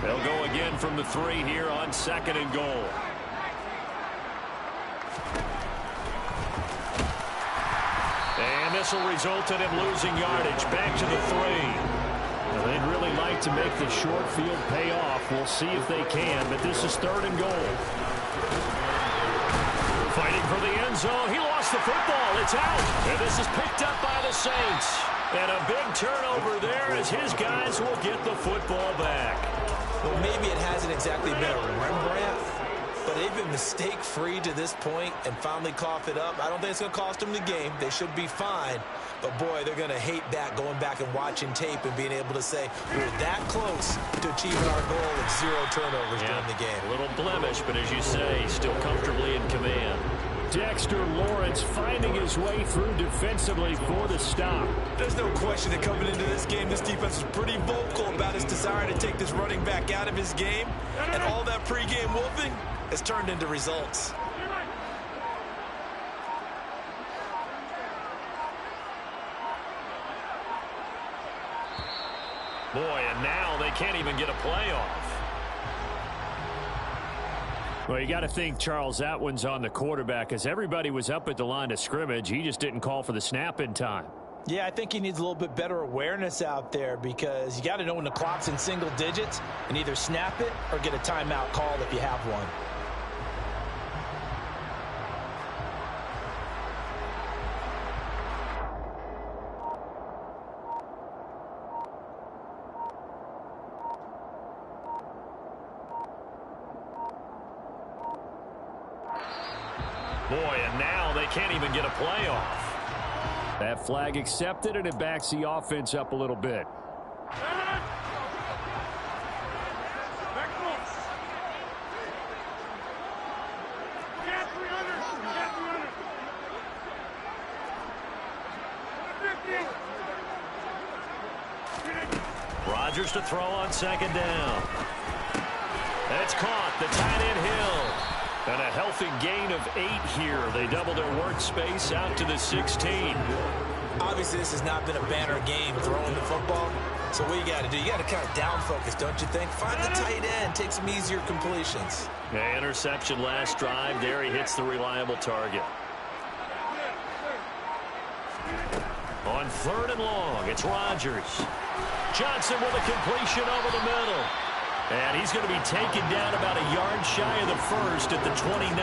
They'll go again from the 3 here on 2nd and goal. And this will result in him losing yardage. Back to the 3. Well, they'd really like to make the short field pay off. We'll see if they can, but this is 3rd and goal. Fighting for the end zone. He lost the football. It's out. And this is picked up by the Saints. And a big turnover there as his guys will get the football back. Well, maybe it hasn't exactly been a Rembrandt, but they've been mistake-free to this point and finally cough it up. I don't think it's going to cost them the game. They should be fine. But, boy, they're going to hate that, going back and watching tape and being able to say, we're that close to achieving our goal of 0 turnovers during the game. A little blemish, but as you say, still comfortably in command. Dexter Lawrence finding his way through defensively for the stop. There's no question that coming into this game, this defense was pretty vocal about his desire to take this running back out of his game. And all that pregame wolfing has turned into results. Boy, and now they can't even get a playoff. Well, you got to think, Charles, that one's on the quarterback as everybody was up at the line of scrimmage. He just didn't call for the snap in time. Yeah, I think he needs a little bit better awareness out there because you got to know when the clock's in single digits and either snap it or get a timeout called if you have one. Boy, and now they can't even get a play off. That flag accepted, and it backs the offense up a little bit. Rodgers to throw on second down. That's caught. The tight end Hill. And a healthy gain of 8 here. They double their workspace out to the 16. Obviously, this has not been a banner game throwing the football. So what you got to do, you got to kind of down focus, don't you think? Find the tight end, take some easier completions. Yeah, interception last drive. There he hits the reliable target. On 3rd and long, it's Rodgers. Johnson with a completion over the middle. And he's going to be taken down about a yard shy of the first at the 29.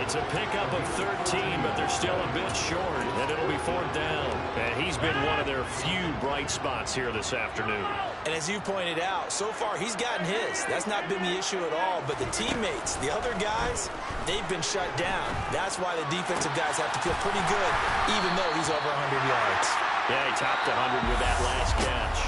It's a pickup of 13, but they're still a bit short, and it'll be 4th down. And he's been one of their few bright spots here this afternoon. And as you pointed out, so far he's gotten his. That's not been the issue at all. But the teammates, the other guys, they've been shut down. That's why the defensive guys have to feel pretty good, even though he's over 100 yards. Yeah, he topped 100 with that last catch.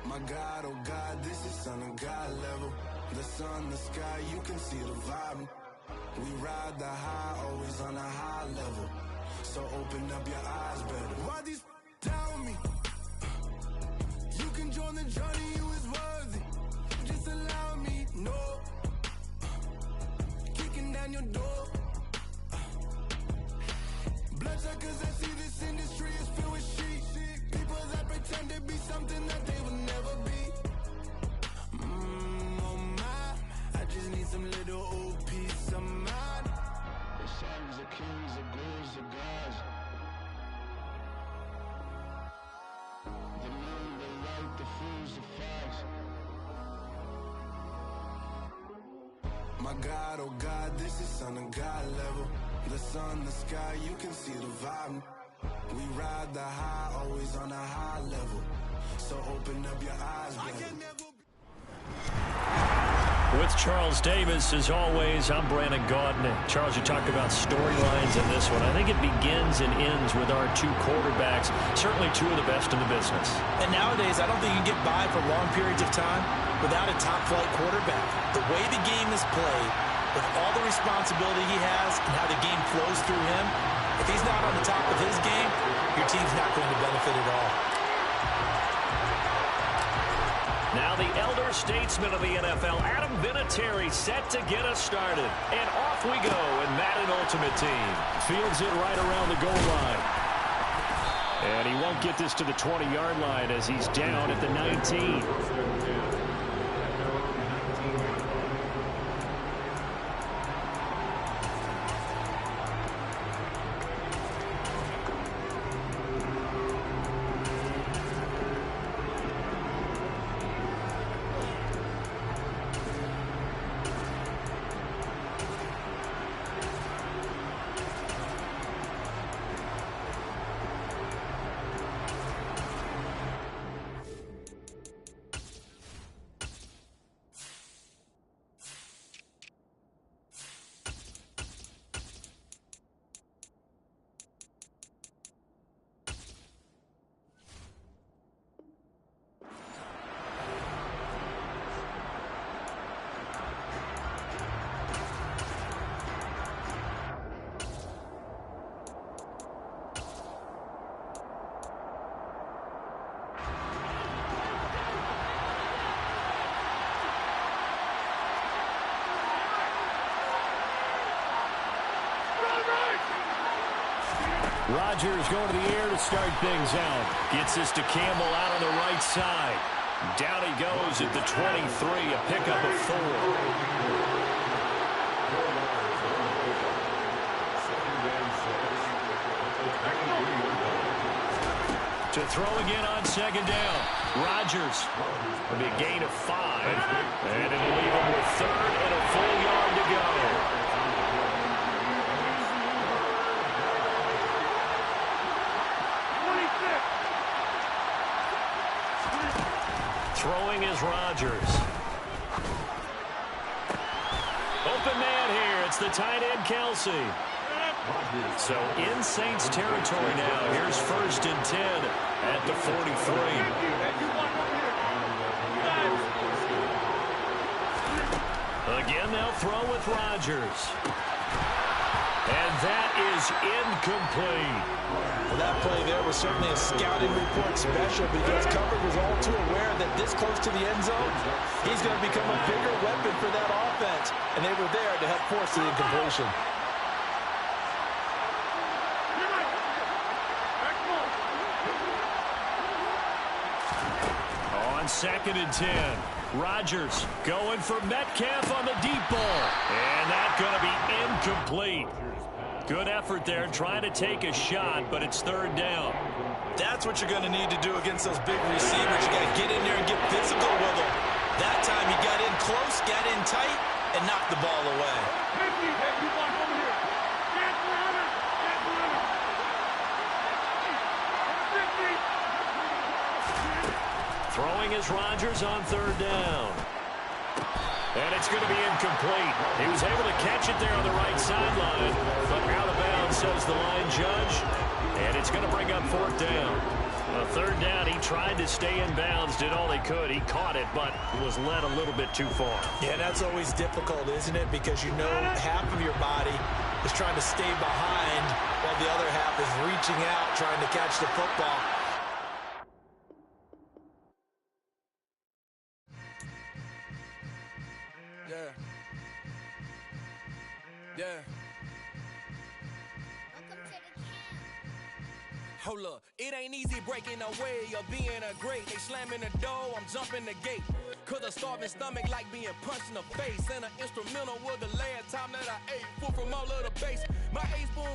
My God, oh God, this is Son of God level. The sun, the sky, you can see the vibe. We ride the high, always on a high level. So open up your eyes better. Why these down me? You can join the journey, you is worthy. Just allow me, no. Kicking down your door. Bloodshot, cause I see this industry is filled with shit. People that pretend to be something that they will never be. Oh my, I just need some little old peace of mind. The sons of kings, the ghouls, the gods. The moon, the light, the fools, the facts. My God, oh God, this is Son of God level. The sun, the sky, you can see the vibe. We ride the high, always on a high level. So open up your eyes, baby. With Charles Davis, as always, I'm Brandon Gaudin. Charles, you talked about storylines in this one. I think it begins and ends with our 2 quarterbacks, certainly 2 of the best in the business. And nowadays, I don't think you can get by for long periods of time without a top-flight quarterback. The way the game is played, with all the responsibility he has and how the game flows through him, if he's not on the top of his game, your team's not going to benefit at all. Now the elder statesman of the NFL, Adam Vinatieri, set to get us started. And off we go in Madden Ultimate Team. Fields it right around the goal line. And he won't get this to the 20-yard line as he's down at the 19. Rodgers going to the air to start things out. Gets this to Campbell out on the right side. Down he goes at the 23, a pickup of 4. To throw again on second down. Rodgers will be a gain of 5. And it'll leave him with third and a full yard to go. Throwing is Rodgers. Open man here. It's the tight end, Kelsey. So in Saints territory now. Here's 1st and 10 at the 43. Again, they'll throw with Rodgers. And that is incomplete. Well, that play there was certainly a scouting report special because coverage was all too aware that this close to the end zone, he's going to become a bigger weapon for that offense. And they were there to help force the incompletion. On 2nd and 10, Rodgers going for Metcalf on the deep ball. And that's going to be incomplete. Good effort there, trying to take a shot, but it's 3rd down. That's what you're going to need to do against those big receivers. You got to get in there and get physical with them. That time he got in close, got in tight, and knocked the ball away. Throwing is Rodgers on 3rd down. And it's going to be incomplete. He was able to catch it there on the right sideline, but out of bounds, says the line judge. And it's going to bring up 4th down. 3rd down, he tried to stay in bounds, did all he could. He caught it, but was led a little bit too far. Yeah, that's always difficult, isn't it? Because you know half of your body is trying to stay behind while the other half is reaching out, trying to catch the football. Yeah. Hold up, it ain't easy breaking away or being a great. They slamming the door, I'm jumping the gate. Cause a starving stomach like being punched in the face. And an instrumental was the last time that I ate. Food from all of the base. My A-spoon